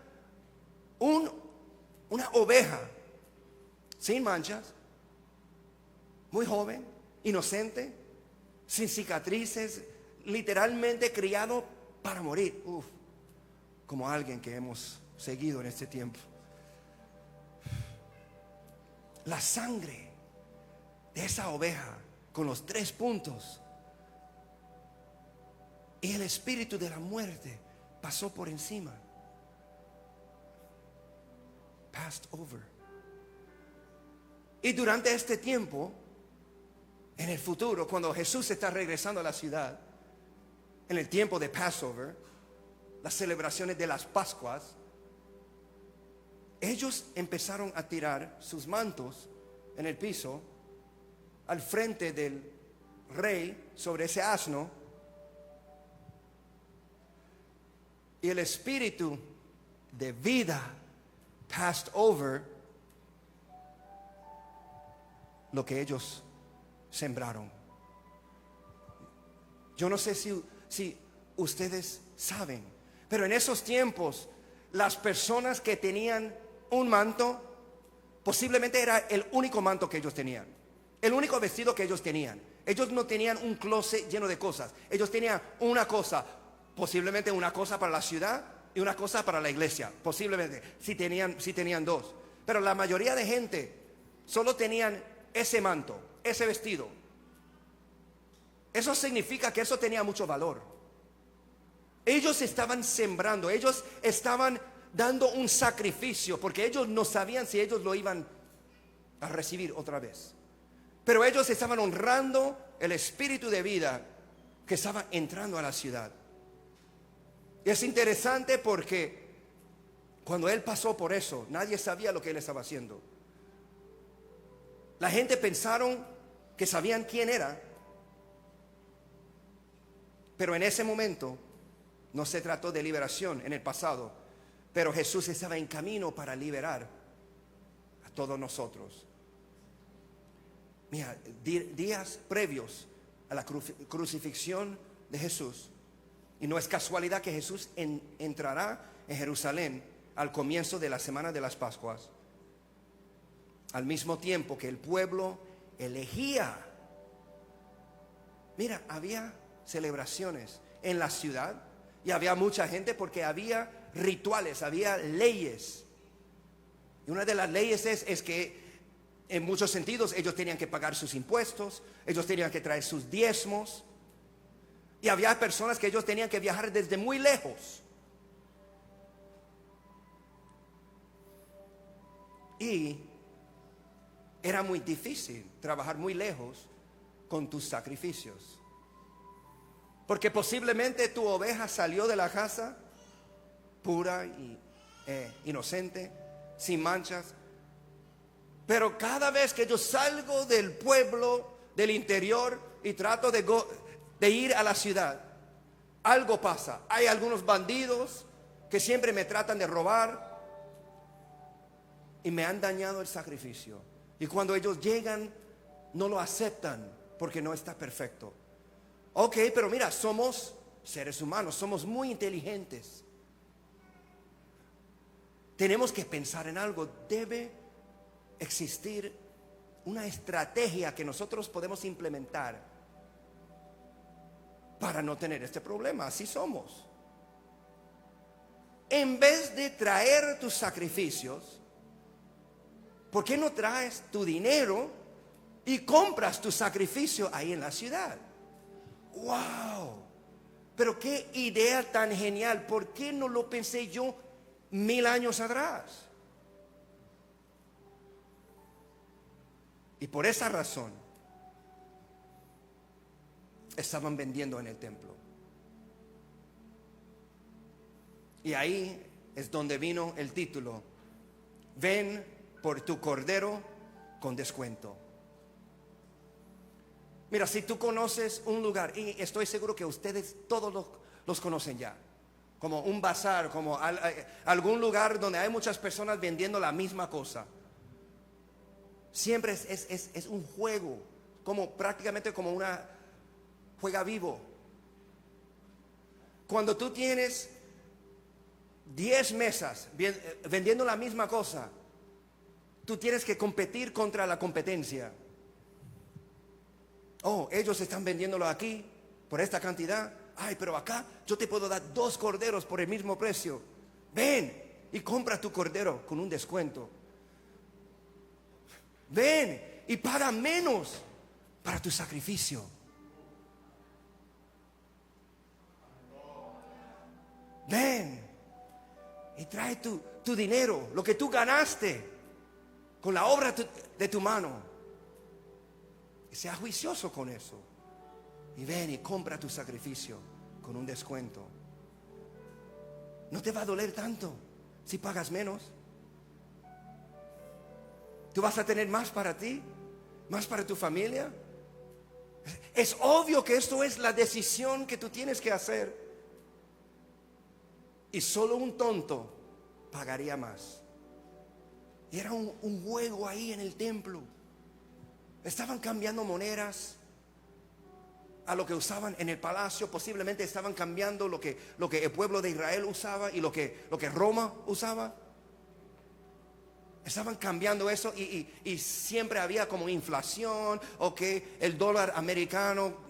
oveja sin manchas, muy joven, inocente, sin cicatrices, literalmente criado para morir. Como alguien que hemos seguido en este tiempo. La sangre de esa oveja con los 3 puntos y el espíritu de la muerte pasó por encima. Passed over. Y durante este tiempo, en el futuro, cuando Jesús está regresando a la ciudad, en el tiempo de Passover, las celebraciones de las Pascuas, ellos empezaron a tirar sus mantos en el piso al frente del rey sobre ese asno, y el espíritu de vida passed over lo que ellos sembraron. Yo no sé si ustedes saben, pero en esos tiempos las personas que tenían un manto, posiblemente era el único manto que ellos tenían, el único vestido que ellos tenían. Ellos no tenían un closet lleno de cosas. Ellos tenían una cosa, posiblemente una cosa para la ciudad y una cosa para la iglesia, posiblemente, si tenían 2. Pero la mayoría de gente solo tenían ese manto, ese vestido. Eso significa que eso tenía mucho valor. Ellos estaban sembrando, ellos estaban dando un sacrificio, porque ellos no sabían si ellos lo iban a recibir otra vez. Pero ellos estaban honrando el espíritu de vida que estaba entrando a la ciudad. Y es interesante porque cuando él pasó por eso, nadie sabía lo que él estaba haciendo. La gente pensaron que sabían quién era, pero en ese momento no se trató de liberación en el pasado, pero Jesús estaba en camino para liberar a todos nosotros. Mira, días previos a la crucifixión de Jesús, y no es casualidad que Jesús entrará en Jerusalén al comienzo de la semana de las Pascuas, al mismo tiempo que el pueblo elegía. Mira, había celebraciones en la ciudad y había mucha gente porque había rituales, había leyes. Y una de las leyes es que en muchos sentidos ellos tenían que pagar sus impuestos, ellos tenían que traer sus diezmos. Y había personas que ellos tenían que viajar desde muy lejos. Y era muy difícil trabajar muy lejos con tus sacrificios, porque posiblemente tu oveja salió de la casa pura y inocente, sin manchas. Pero cada vez que yo salgo del pueblo, del interior, y trato de ir a la ciudad, algo pasa. Hay algunos bandidos que siempre me tratan de robar y me han dañado el sacrificio. Y cuando ellos llegan, no lo aceptan porque no está perfecto. Ok, pero mira, somos seres humanos, somos muy inteligentes. Tenemos que pensar en algo. Debe existir una estrategia que nosotros podemos implementar para no tener este problema. Así somos. En vez de traer tus sacrificios, ¿por qué no traes tu dinero y compras tu sacrificio ahí en la ciudad? ¡Wow! Pero qué idea tan genial. ¿Por qué no lo pensé yo 1000 años atrás? Y por esa razón estaban vendiendo en el templo. Y ahí es donde vino el título: ven por tu cordero con descuento. Mira, si tú conoces un lugar, y estoy seguro que ustedes todos los conocen ya, como un bazar, como algún lugar donde hay muchas personas vendiendo la misma cosa. Siempre es un juego, como prácticamente como una juega vivo. Cuando tú tienes 10 mesas vendiendo la misma cosa, tú tienes que competir contra la competencia. Oh, ellos están vendiéndolo aquí por esta cantidad. Ay, pero acá yo te puedo dar 2 corderos por el mismo precio. Ven y compra tu cordero con un descuento. Ven y paga menos para tu sacrificio. Ven y trae tu dinero, lo que tú ganaste con la obra de tu mano. Y sea juicioso con eso. Y ven y compra tu sacrificio con un descuento. No te va a doler tanto si pagas menos. Tú vas a tener más para ti, más para tu familia. Es obvio que esto es la decisión que tú tienes que hacer. Y solo un tonto pagaría más. Y era un juego ahí en el templo. Estaban cambiando monedas a lo que usaban en el palacio. Posiblemente estaban cambiando lo que el pueblo de Israel usaba y lo que Roma usaba. Estaban cambiando eso y siempre había como inflación, o que el dólar americano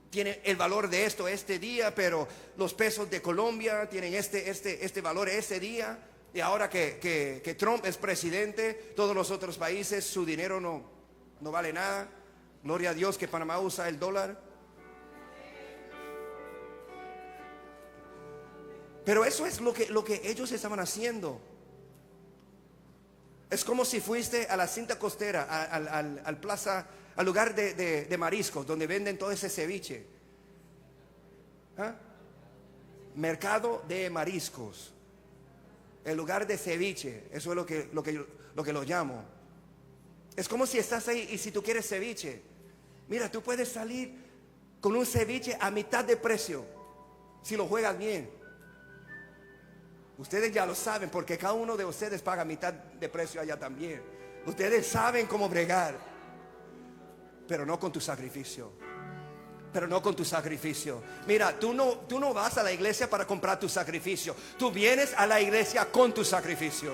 tiene el valor de esto este día, pero los pesos de Colombia tienen este valor ese día. Y ahora que Trump es presidente, todos los otros países su dinero no vale nada. Gloria a Dios que Panamá usa el dólar. Pero eso es lo que ellos estaban haciendo. Es como si fuiste a la cinta costera, al plaza, al lugar de mariscos, donde venden todo ese ceviche. ¿Ah? Mercado de mariscos, el lugar de ceviche. Eso es lo que lo llamo. Es como si estás ahí y si tú quieres ceviche, mira, tú puedes salir con un ceviche a mitad de precio si lo juegas bien. Ustedes ya lo saben, porque cada uno de ustedes paga mitad de precio allá también. Ustedes saben cómo bregar, pero no con tu sacrificio. Pero no con tu sacrificio. Mira, tú no vas a la iglesia para comprar tu sacrificio. Tú vienes a la iglesia con tu sacrificio.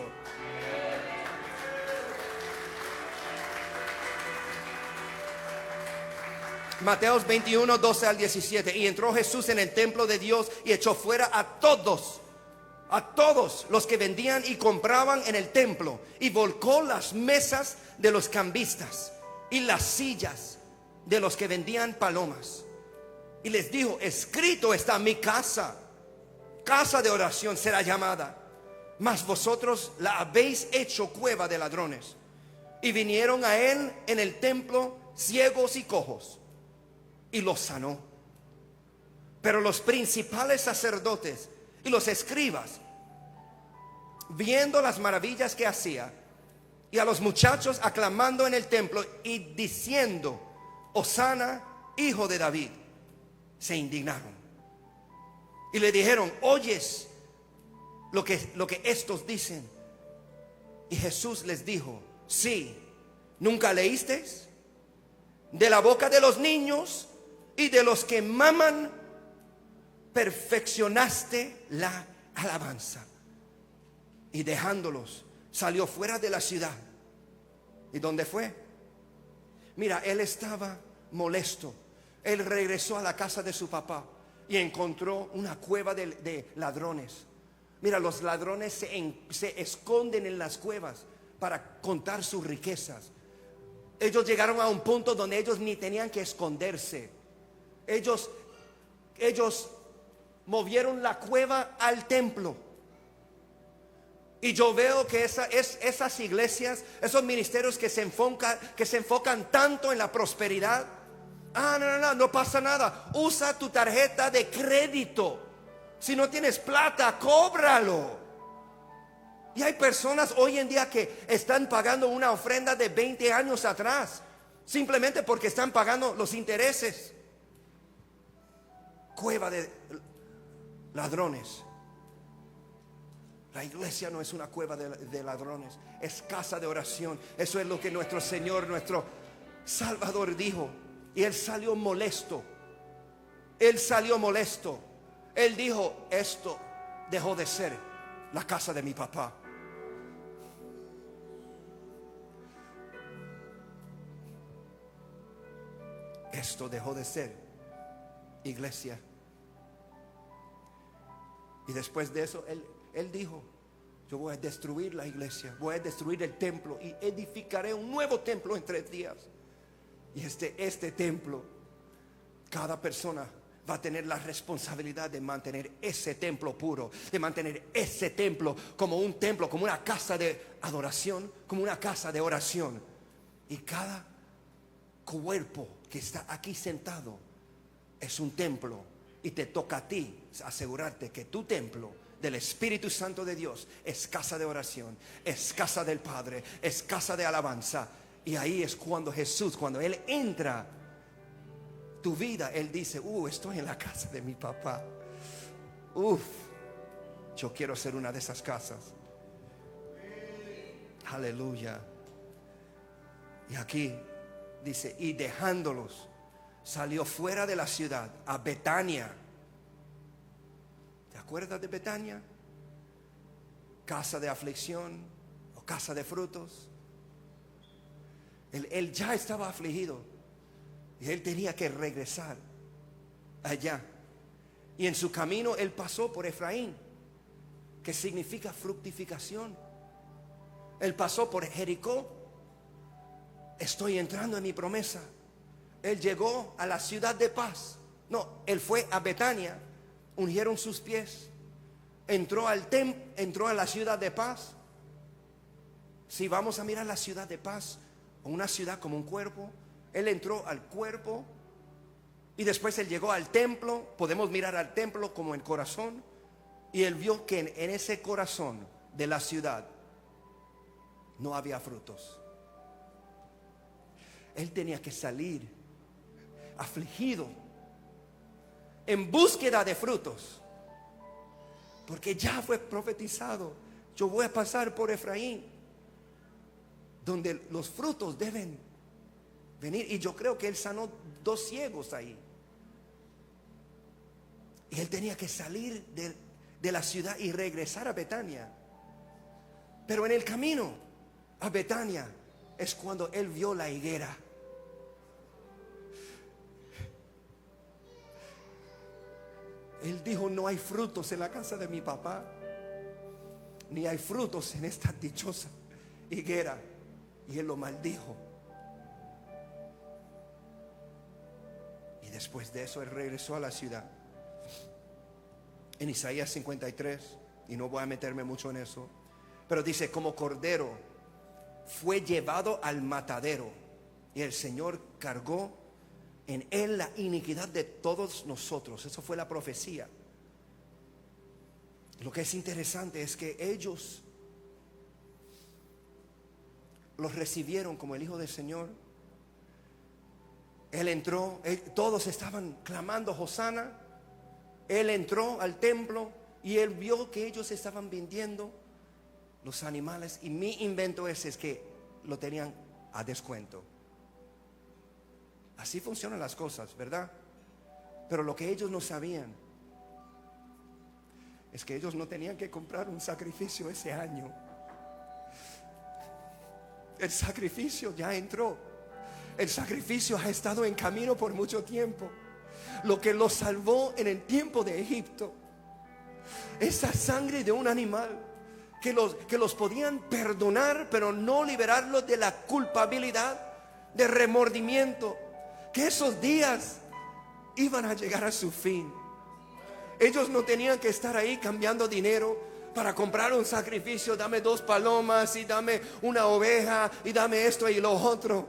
Mateos 21, 12 al 17. Y entró Jesús en el templo de Dios y echó fuera a todos los que vendían y compraban en el templo, y volcó las mesas de los cambistas y las sillas de los que vendían palomas. Y les dijo: escrito está, mi casa de oración será llamada, mas vosotros la habéis hecho cueva de ladrones. Y vinieron a él en el templo ciegos y cojos, y los sanó. Pero los principales sacerdotes y los escribas, viendo las maravillas que hacía, y a los muchachos aclamando en el templo y diciendo: Hosana, hijo de David, se indignaron y le dijeron: ¿oyes lo que estos dicen? Y Jesús les dijo: sí, ¿nunca leísteis? De la boca de los niños y de los que maman perfeccionaste la alabanza. Y dejándolos, salió fuera de la ciudad. ¿Y dónde fue? Mira, él estaba molesto. Él regresó a la casa de su papá y encontró una cueva de ladrones. Mira, los ladrones se esconden en las cuevas para contar sus riquezas. Ellos llegaron a un punto donde ellos ni tenían que esconderse. Ellos movieron la cueva al templo. Y yo veo que esas iglesias, esos ministerios que se enfocan tanto en la prosperidad. No pasa nada. Usa tu tarjeta de crédito. Si no tienes plata, cóbralo. Y hay personas hoy en día que están pagando una ofrenda de 20 años atrás. simplemente porque están pagando los intereses. Cueva de ladrones. La iglesia no es una cueva de ladrones, es casa de oración. Eso es lo que nuestro Señor, nuestro Salvador dijo. Y Él salió molesto. Él salió molesto. Él dijo, esto dejó de ser la casa de mi papá. Esto dejó de ser iglesia. Y después de eso, Él dijo, yo voy a destruir la iglesia, voy a destruir el templo y edificaré un nuevo templo en 3 días. Y este templo, cada persona va a tener la responsabilidad de mantener ese templo puro, de mantener ese templo como un templo, como una casa de adoración, como una casa de oración. Y cada cuerpo que está aquí sentado es un templo, y te toca a ti asegurarte que tu templo del Espíritu Santo de Dios es casa de oración, es casa del Padre, es casa de alabanza. Y ahí es cuando Jesús, cuando Él entra tu vida, Él dice, estoy en la casa de mi papá. Yo quiero ser una de esas casas. Aleluya. Y aquí dice, y dejándolos, salió fuera de la ciudad a Betania. ¿Te acuerdas de Betania? Casa de aflicción o casa de frutos. Él ya estaba afligido y él tenía que regresar allá. Y en su camino él pasó por Efraín, que significa fructificación. Él pasó por Jericó. Estoy entrando en mi promesa. Él llegó a la ciudad de paz. No, él fue a Betania. Ungieron sus pies. Entró a la ciudad de paz. Si vamos a mirar la ciudad de paz, o una ciudad como un cuerpo, él entró al cuerpo. Y después él llegó al templo. Podemos mirar al templo como el corazón. Y él vio que en ese corazón de la ciudad no había frutos. Él tenía que salir afligido, en búsqueda de frutos, porque ya fue profetizado, yo voy a pasar por Efraín, donde los frutos deben venir. Y yo creo que él sanó 2 ciegos ahí. Y él tenía que salir de la ciudad y regresar a Betania. Pero en el camino a Betania es cuando él vio la higuera. Él dijo, no hay frutos en la casa de mi papá, ni hay frutos en esta dichosa higuera. Y él lo maldijo. Y después de eso él regresó a la ciudad. En Isaías 53, y no voy a meterme mucho en eso, pero dice, como cordero fue llevado al matadero, y el Señor cargó en él la iniquidad de todos nosotros. Eso fue la profecía. Lo que es interesante es que ellos los recibieron como el Hijo del Señor. Él entró, todos estaban clamando Hosana. Él entró al templo y él vio que ellos estaban vendiendo los animales. Y mi invento es que lo tenían a descuento. Así funcionan las cosas, ¿verdad? Pero lo que ellos no sabían es que ellos no tenían que comprar un sacrificio ese año. El sacrificio ya entró. El sacrificio ha estado en camino por mucho tiempo. Lo que los salvó en el tiempo de Egipto, esa sangre de un animal que los podían perdonar, pero no liberarlos de la culpabilidad, de remordimiento. Que esos días iban a llegar a su fin. Ellos no tenían que estar ahí cambiando dinero para comprar un sacrificio. Dame 2 palomas y dame una oveja y dame esto y lo otro.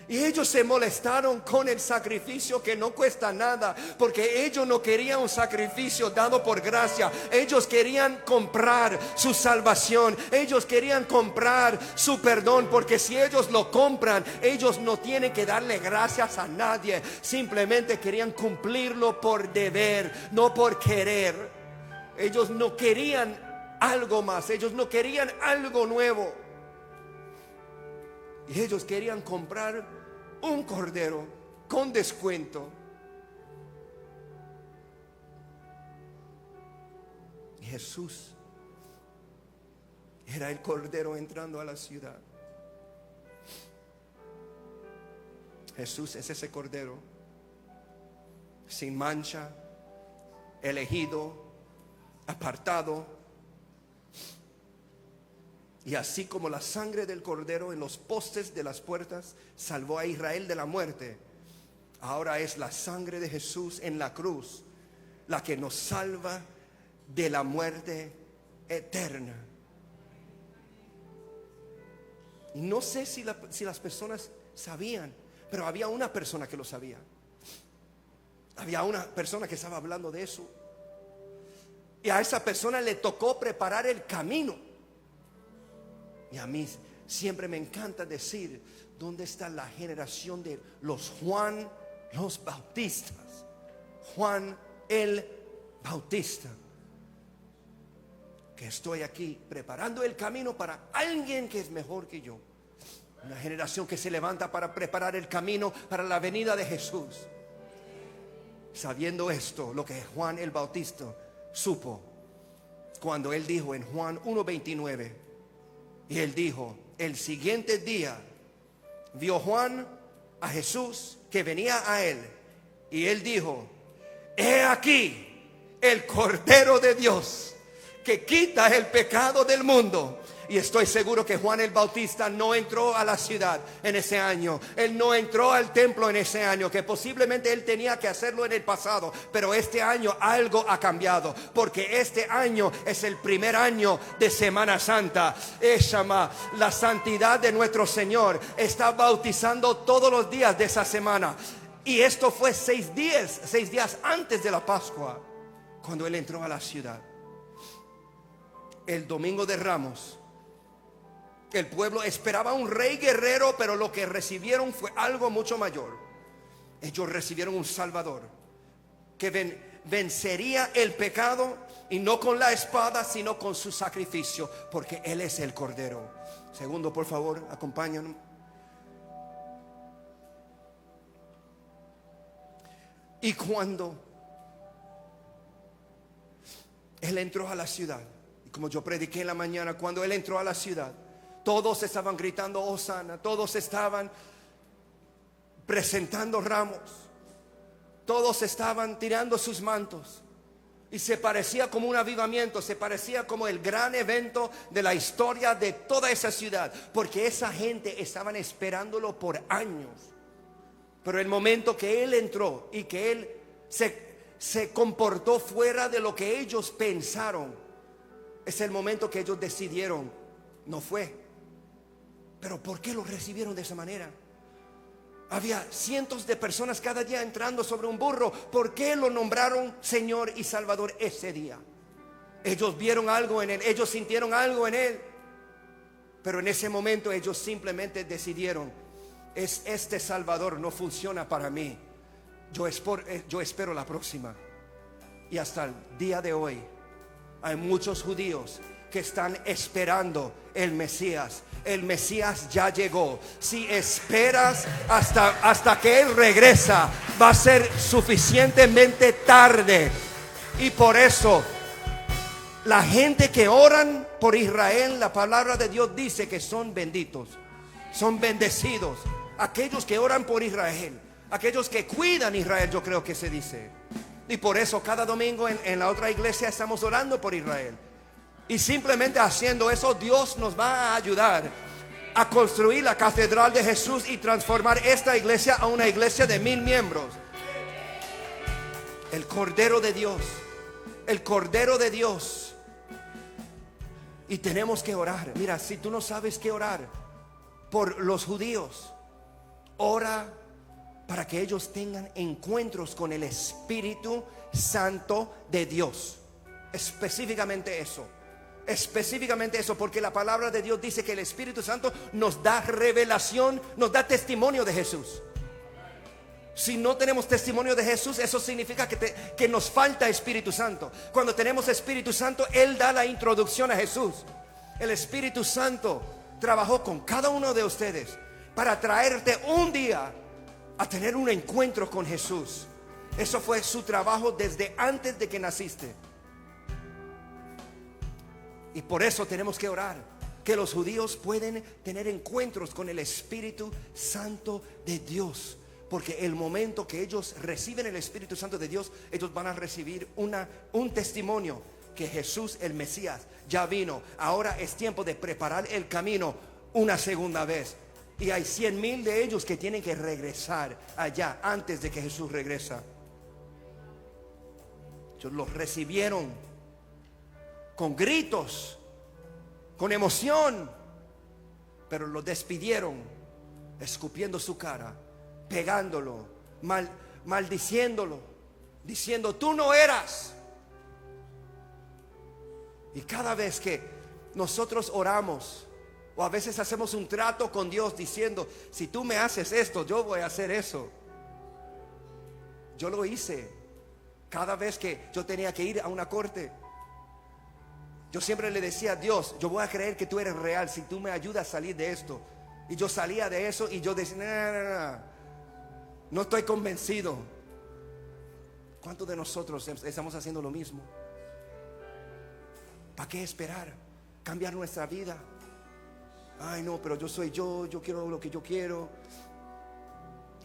Y ellos se molestaron con el sacrificio que no cuesta nada, porque ellos no querían un sacrificio dado por gracia. Ellos querían comprar su salvación. Ellos querían comprar su perdón, porque si ellos lo compran, ellos no tienen que darle gracias a nadie. Simplemente querían cumplirlo por deber, no por querer. Ellos no querían algo más. Ellos no querían algo nuevo. Y ellos querían comprar un cordero con descuento. Y Jesús era el cordero entrando a la ciudad. Jesús es ese cordero sin mancha, elegido, apartado. Y así como la sangre del cordero en los postes de las puertas salvó a Israel de la muerte, ahora es la sangre de Jesús en la cruz la que nos salva de la muerte eterna. Y no sé si las personas sabían, pero había una persona que lo sabía. Había una persona que estaba hablando de eso. Y a esa persona le tocó preparar el camino. Y a mí siempre me encanta decir, ¿dónde está la generación de los Juan, los Bautistas? Juan el Bautista. Que estoy aquí preparando el camino para alguien que es mejor que yo. Una generación que se levanta para preparar el camino para la venida de Jesús. Sabiendo esto, lo que Juan el Bautista supo cuando él dijo en Juan 1:29, y él dijo, el siguiente día vio Juan a Jesús que venía a él, y él dijo, he aquí el Cordero de Dios que quita el pecado del mundo. Y estoy seguro que Juan el Bautista no entró a la ciudad en ese año. Él no entró al templo en ese año, que posiblemente él tenía que hacerlo en el pasado. Pero este año algo ha cambiado, porque este año es el primer año de Semana Santa. Eshama, la santidad de nuestro Señor está bautizando todos los días de esa semana. Y esto fue 6 días antes de la Pascua, cuando él entró a la ciudad. El domingo de Ramos, el pueblo esperaba un rey guerrero, pero lo que recibieron fue algo mucho mayor. Ellos recibieron un Salvador que vencería el pecado, y no con la espada, sino con su sacrificio, porque Él es el Cordero. Segundo, por favor, acompáñanos. Y cuando Él entró a la ciudad, y como yo prediqué en la mañana, cuando Él entró a la ciudad, todos estaban gritando Hosana, todos estaban presentando ramos, todos estaban tirando sus mantos. Y se parecía como un avivamiento, se parecía como el gran evento de la historia de toda esa ciudad, porque esa gente estaban esperándolo por años. Pero el momento que Él entró y que Él se comportó fuera de lo que ellos pensaron, es el momento que ellos decidieron, no fue. Pero ¿por qué lo recibieron de esa manera? Había cientos de personas cada día entrando sobre un burro. ¿Por qué lo nombraron Señor y Salvador ese día? Ellos vieron algo en Él, ellos sintieron algo en Él. Pero en ese momento ellos simplemente decidieron, este Salvador no funciona para mí. Yo espero la próxima. Y hasta el día de hoy hay muchos judíos que están esperando el Mesías. El Mesías ya llegó. Si esperas hasta que Él regresa, va a ser suficientemente tarde. Y por eso la gente que oran por Israel, la palabra de Dios dice que son benditos, son bendecidos. Aquellos que oran por Israel, aquellos que cuidan Israel, yo creo que se dice. Y por eso cada domingo en la otra iglesia estamos orando por Israel. Y simplemente haciendo eso, Dios nos va a ayudar a construir la catedral de Jesús y transformar esta iglesia a una iglesia de 1000 miembros. El Cordero de Dios, el Cordero de Dios. Y tenemos que orar. Mira, si tú no sabes qué orar por los judíos, ora para que ellos tengan encuentros con el Espíritu Santo de Dios. Específicamente eso, porque la palabra de Dios dice que el Espíritu Santo nos da revelación, nos da testimonio de Jesús. Si no tenemos testimonio de Jesús, eso significa que nos falta Espíritu Santo. Cuando tenemos Espíritu Santo, Él da la introducción a Jesús. El Espíritu Santo trabajó con cada uno de ustedes para traerte un día a tener un encuentro con Jesús. Eso fue su trabajo desde antes de que naciste. Y por eso tenemos que orar, que los judíos pueden tener encuentros con el Espíritu Santo de Dios. Porque el momento que ellos reciben el Espíritu Santo de Dios, ellos van a recibir un testimonio que Jesús el Mesías ya vino. Ahora es tiempo de preparar el camino una segunda vez. Y hay 100,000 de ellos que tienen que regresar allá antes de que Jesús regresa. Ellos los recibieron con gritos, con emoción, pero lo despidieron escupiendo su cara, pegándolo, maldiciéndolo, diciendo: tú no eras. Y cada vez que nosotros oramos, o a veces hacemos un trato con Dios diciendo: si tú me haces esto, yo voy a hacer eso. Yo lo hice cada vez que yo tenía que ir a una corte. Yo siempre le decía a Dios: yo voy a creer que tú eres real si tú me ayudas a salir de esto. Y yo salía de eso y yo decía: no estoy convencido. ¿Cuántos de nosotros estamos haciendo lo mismo? ¿Para qué esperar? Cambiar nuestra vida. Ay, no, pero yo soy yo quiero lo que yo quiero.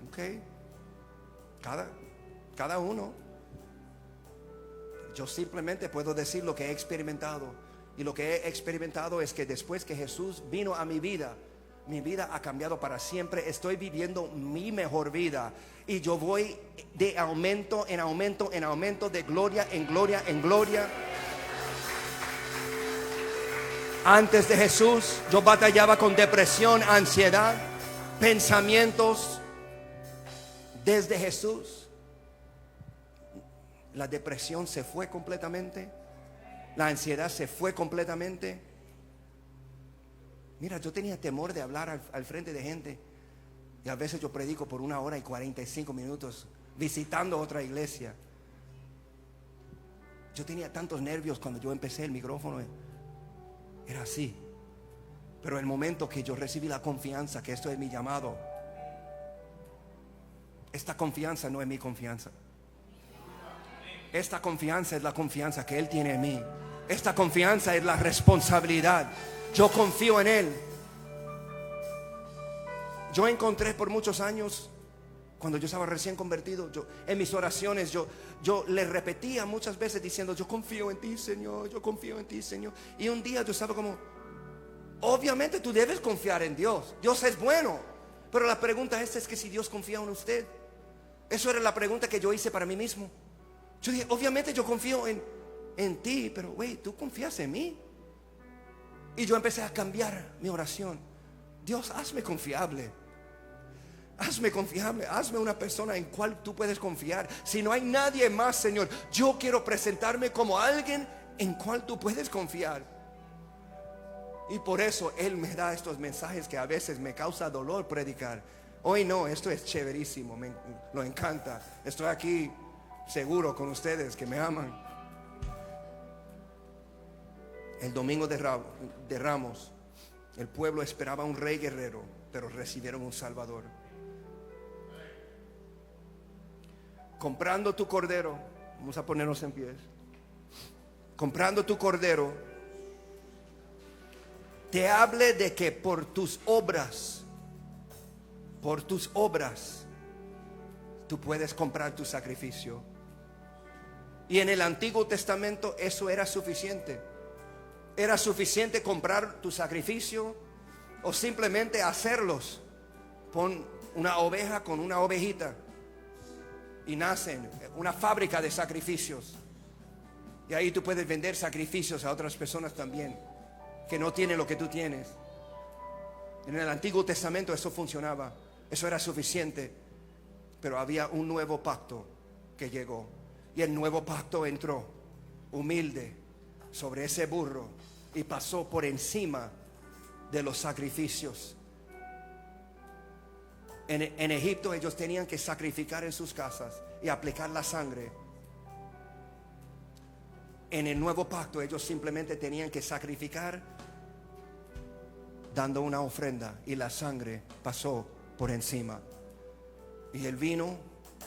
Ok. Cada uno. Yo simplemente puedo decir lo que he experimentado. Y lo que he experimentado es que después que Jesús vino a mi vida ha cambiado para siempre. Estoy viviendo mi mejor vida. Y yo voy de aumento en aumento en aumento, de gloria en gloria en gloria. Antes de Jesús yo batallaba con depresión, ansiedad, pensamientos. Desde Jesús la depresión se fue completamente, la ansiedad se fue completamente. Mira, yo tenía temor de hablar al frente de gente. Y a veces yo predico por 1 hora y 45 minutos visitando otra iglesia. Yo tenía tantos nervios cuando yo empecé el micrófono. Era así. Pero el momento que yo recibí la confianza que esto es mi llamado, esta confianza no es mi confianza. Esta confianza es la confianza que Él tiene en mí. Esta confianza es la responsabilidad. Yo confío en Él. Yo encontré por muchos años, cuando yo estaba recién convertido, en mis oraciones yo le repetía muchas veces diciendo: yo confío en ti, Señor, yo confío en ti, Señor. Y un día yo estaba como: obviamente tú debes confiar en Dios. Dios es bueno. Pero la pregunta es que si Dios confía en usted. Eso era la pregunta que yo hice para mí mismo. Yo dije: obviamente yo confío en ti, pero tú confías en mí. Y yo empecé a cambiar mi oración. Dios, hazme confiable. Hazme confiable, hazme una persona en cual tú puedes confiar. Si no hay nadie más, Señor, yo quiero presentarme como alguien en cual tú puedes confiar. Y por eso Él me da estos mensajes que a veces me causa dolor predicar. Hoy no, esto es chéverísimo, lo encanta. Estoy aquí seguro con ustedes que me aman. El domingo de Ramos, el pueblo esperaba un rey guerrero, pero recibieron un salvador. Comprando tu cordero, vamos a ponernos en pie. Comprando tu cordero, te hable de que por tus obras, tú puedes comprar tu sacrificio. Y en el Antiguo Testamento eso era suficiente. Era suficiente comprar tu sacrificio o simplemente hacerlos. Pon una oveja con una ovejita y nacen una fábrica de sacrificios. Y ahí tú puedes vender sacrificios a otras personas también que no tienen lo que tú tienes. En el Antiguo Testamento eso funcionaba. Eso era suficiente. Pero había un nuevo pacto que llegó. Y el nuevo pacto entró humilde sobre ese burro y pasó por encima de los sacrificios. En Egipto ellos tenían que sacrificar en sus casas y aplicar la sangre. En el nuevo pacto ellos simplemente tenían que sacrificar dando una ofrenda, y la sangre pasó por encima. Y él vino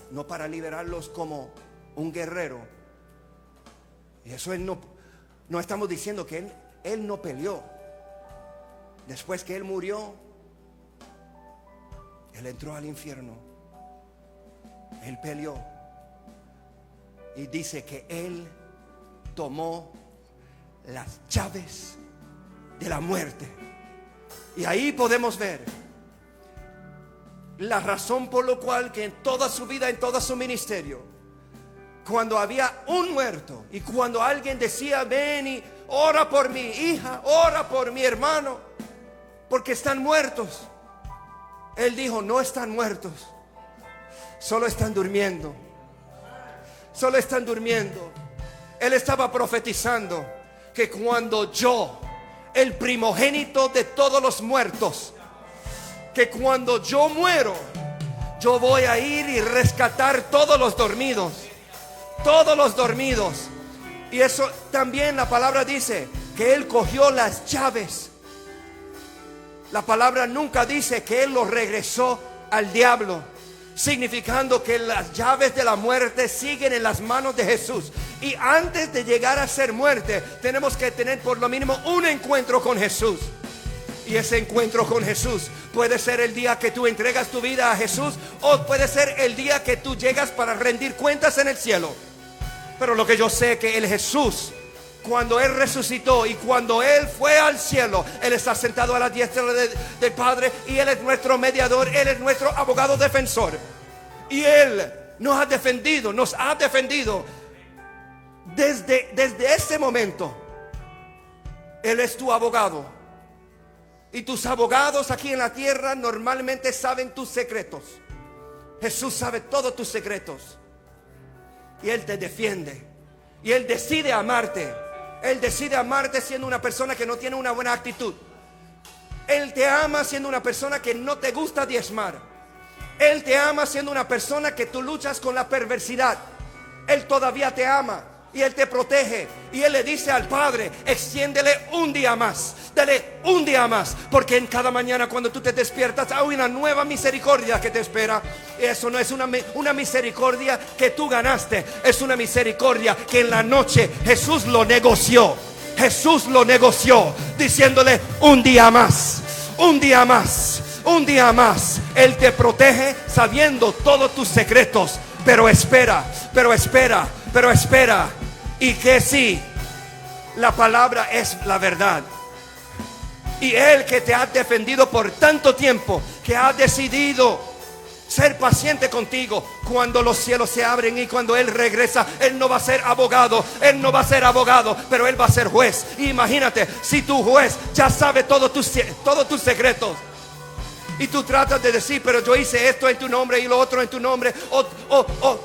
no para liberarlos como un guerrero. Y eso él no estamos diciendo que él no peleó. Después que él murió, él entró al infierno. Él peleó. Y dice que él tomó las llaves de la muerte. Y ahí podemos ver la razón por la cual que en toda su vida, en todo su ministerio, cuando había un muerto y cuando alguien decía: ven y ora por mi hija, ora por mi hermano, porque están muertos, él dijo: no están muertos, solo están durmiendo. Solo están durmiendo. Él estaba profetizando que cuando yo, el primogénito de todos los muertos, que cuando yo muero, yo voy a ir y rescatar todos los dormidos. Todos los dormidos. Y eso también la palabra dice que él cogió las llaves. La palabra nunca dice que él los regresó al diablo, significando que las llaves de la muerte siguen en las manos de Jesús. Y antes de llegar a ser muerte, tenemos que tener por lo mínimo un encuentro con Jesús. Y ese encuentro con Jesús puede ser el día que tú entregas tu vida a Jesús, o puede ser el día que tú llegas para rendir cuentas en el cielo. Pero lo que yo sé que el Jesús, cuando Él resucitó y cuando Él fue al cielo, Él está sentado a la diestra del Padre, y Él es nuestro mediador, Él es nuestro abogado defensor. Y Él nos ha defendido desde ese momento. Él es tu abogado. Y tus abogados aquí en la tierra normalmente saben tus secretos. Jesús sabe todos tus secretos. Y Él te defiende. Y Él decide amarte. Él decide amarte siendo una persona que no tiene una buena actitud. Él te ama siendo una persona que no te gusta diezmar. Él te ama siendo una persona que tú luchas con la perversidad. Él todavía te ama y Él te protege. Y Él le dice al Padre: extiéndele un día más, dale un día más, porque en cada mañana cuando tú te despiertas hay una nueva misericordia que te espera. Eso no es una misericordia que tú ganaste, es una misericordia que en la noche Jesús lo negoció. Jesús lo negoció diciéndole: un día más, un día más, un día más. Él te protege sabiendo todos tus secretos. Pero espera, pero espera, pero espera. Y que sí, la palabra es la verdad. Y Él que te ha defendido por tanto tiempo, que ha decidido ser paciente contigo, cuando los cielos se abren y cuando Él regresa, Él no va a ser abogado, Él no va a ser abogado, pero Él va a ser juez. Y imagínate, si tu juez ya sabe todos tus secretos, y tú tratas de decir: pero yo hice esto en tu nombre y lo otro en tu nombre.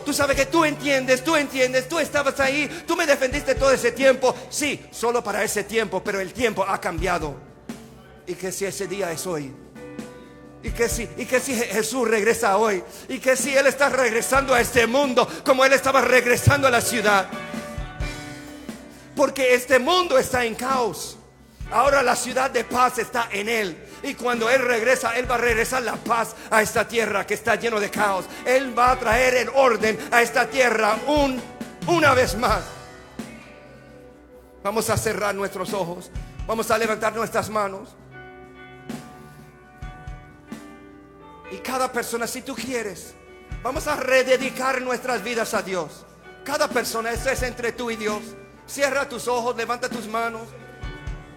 Tú sabes que tú entiendes, tú estabas ahí, tú me defendiste todo ese tiempo. Sí, solo para ese tiempo, pero el tiempo ha cambiado. Y que si ese día es hoy, y que si Jesús regresa hoy, y que si Él está regresando a este mundo como Él estaba regresando a la ciudad. Porque este mundo está en caos. Ahora la ciudad de paz está en Él. Y cuando Él regresa, Él va a regresar la paz a esta tierra que está lleno de caos. Él va a traer el orden a esta tierra una vez más. Vamos a cerrar nuestros ojos. Vamos a levantar nuestras manos. Y cada persona, si tú quieres, vamos a rededicar nuestras vidas a Dios. Cada persona, esto es entre tú y Dios. Cierra tus ojos, levanta tus manos.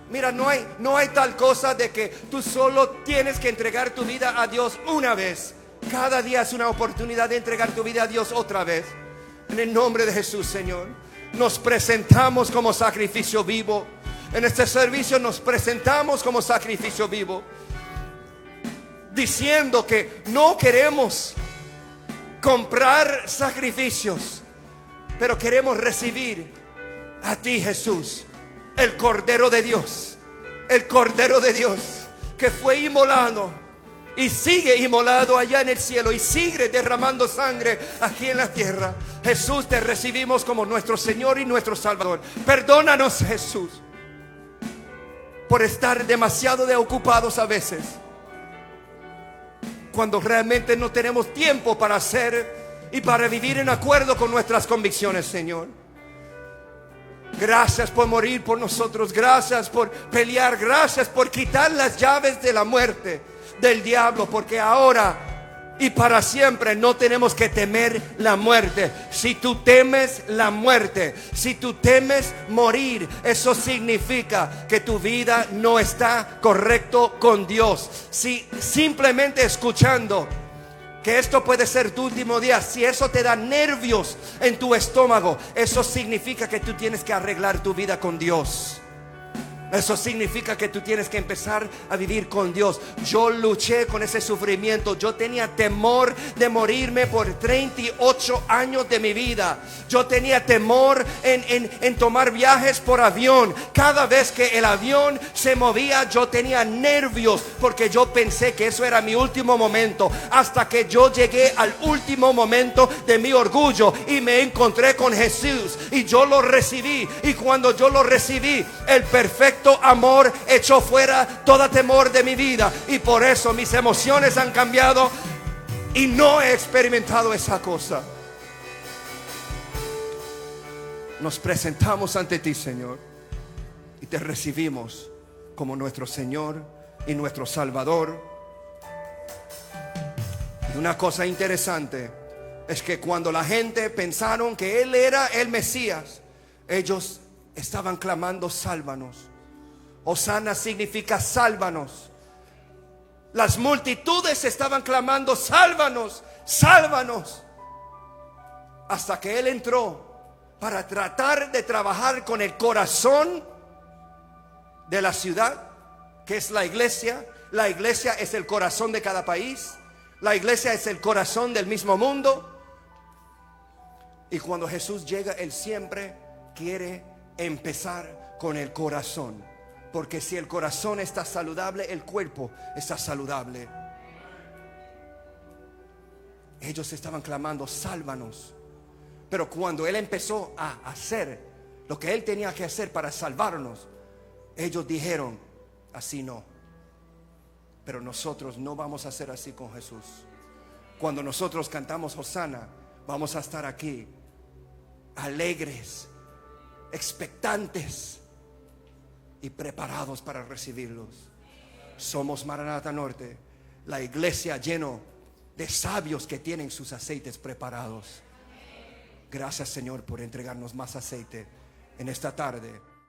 Mira, no hay tal cosa de que tú solo tienes que entregar tu vida a Dios una vez. Cada día es una oportunidad de entregar tu vida a Dios otra vez. En el nombre de Jesús, Señor, nos presentamos como sacrificio vivo. En este servicio nos presentamos como sacrificio vivo. diciendo que no queremos comprar sacrificios, pero queremos recibir a ti, Jesús, el Cordero de Dios, el Cordero de Dios que fue inmolado y sigue inmolado allá en el cielo y sigue derramando sangre aquí en la tierra. Jesús, te recibimos como nuestro Señor y nuestro Salvador. Perdónanos, Jesús, por estar demasiado ocupados a veces, cuando realmente no tenemos tiempo para hacer y para vivir en acuerdo con nuestras convicciones, Señor. Gracias por morir por nosotros. Gracias por pelear. Gracias por quitar las llaves de la muerte del diablo, porque ahora y para siempre no tenemos que temer la muerte. Si tú temes la muerte, si tú temes morir, eso significa que tu vida no está correcto con Dios. Si simplemente escuchando que esto puede ser tu último día, si eso te da nervios en tu estómago, eso significa que tú tienes que arreglar tu vida con Dios. Eso significa que tú tienes que empezar a vivir con Dios. Yo luché con ese sufrimiento. Yo tenía temor de morirme por 38 años de mi vida. Yo tenía temor en tomar viajes por avión. Cada vez que el avión se movía, yo tenía nervios, porque yo pensé que eso era mi último momento. Hasta que yo llegué al último momento de mi orgullo y me encontré con Jesús, y yo lo recibí. Y cuando yo lo recibí, el perfecto amor echó fuera todo temor de mi vida, y por eso mis emociones han cambiado y no he experimentado esa cosa. Nos presentamos ante ti, Señor, y te recibimos como nuestro Señor y nuestro Salvador. Y una cosa interesante es que cuando la gente pensaron que Él era el Mesías, ellos estaban clamando: sálvanos. Hosana significa sálvanos. Las multitudes estaban clamando: sálvanos, sálvanos. Hasta que Él entró para tratar de trabajar con el corazón de la ciudad, que es la iglesia. La iglesia es el corazón de cada país. La iglesia es el corazón del mismo mundo. Y cuando Jesús llega, Él siempre quiere empezar con el corazón. Porque si el corazón está saludable, el cuerpo está saludable. Ellos estaban clamando: sálvanos. Pero cuando Él empezó a hacer lo que Él tenía que hacer para salvarnos, ellos dijeron: así no. Pero nosotros no vamos a hacer así con Jesús. Cuando nosotros cantamos Hosana, vamos a estar aquí alegres, expectantes y preparados para recibirlos. Somos Maranata Norte, la iglesia lleno de sabios que tienen sus aceites preparados. Gracias, Señor, por entregarnos más aceite en esta tarde.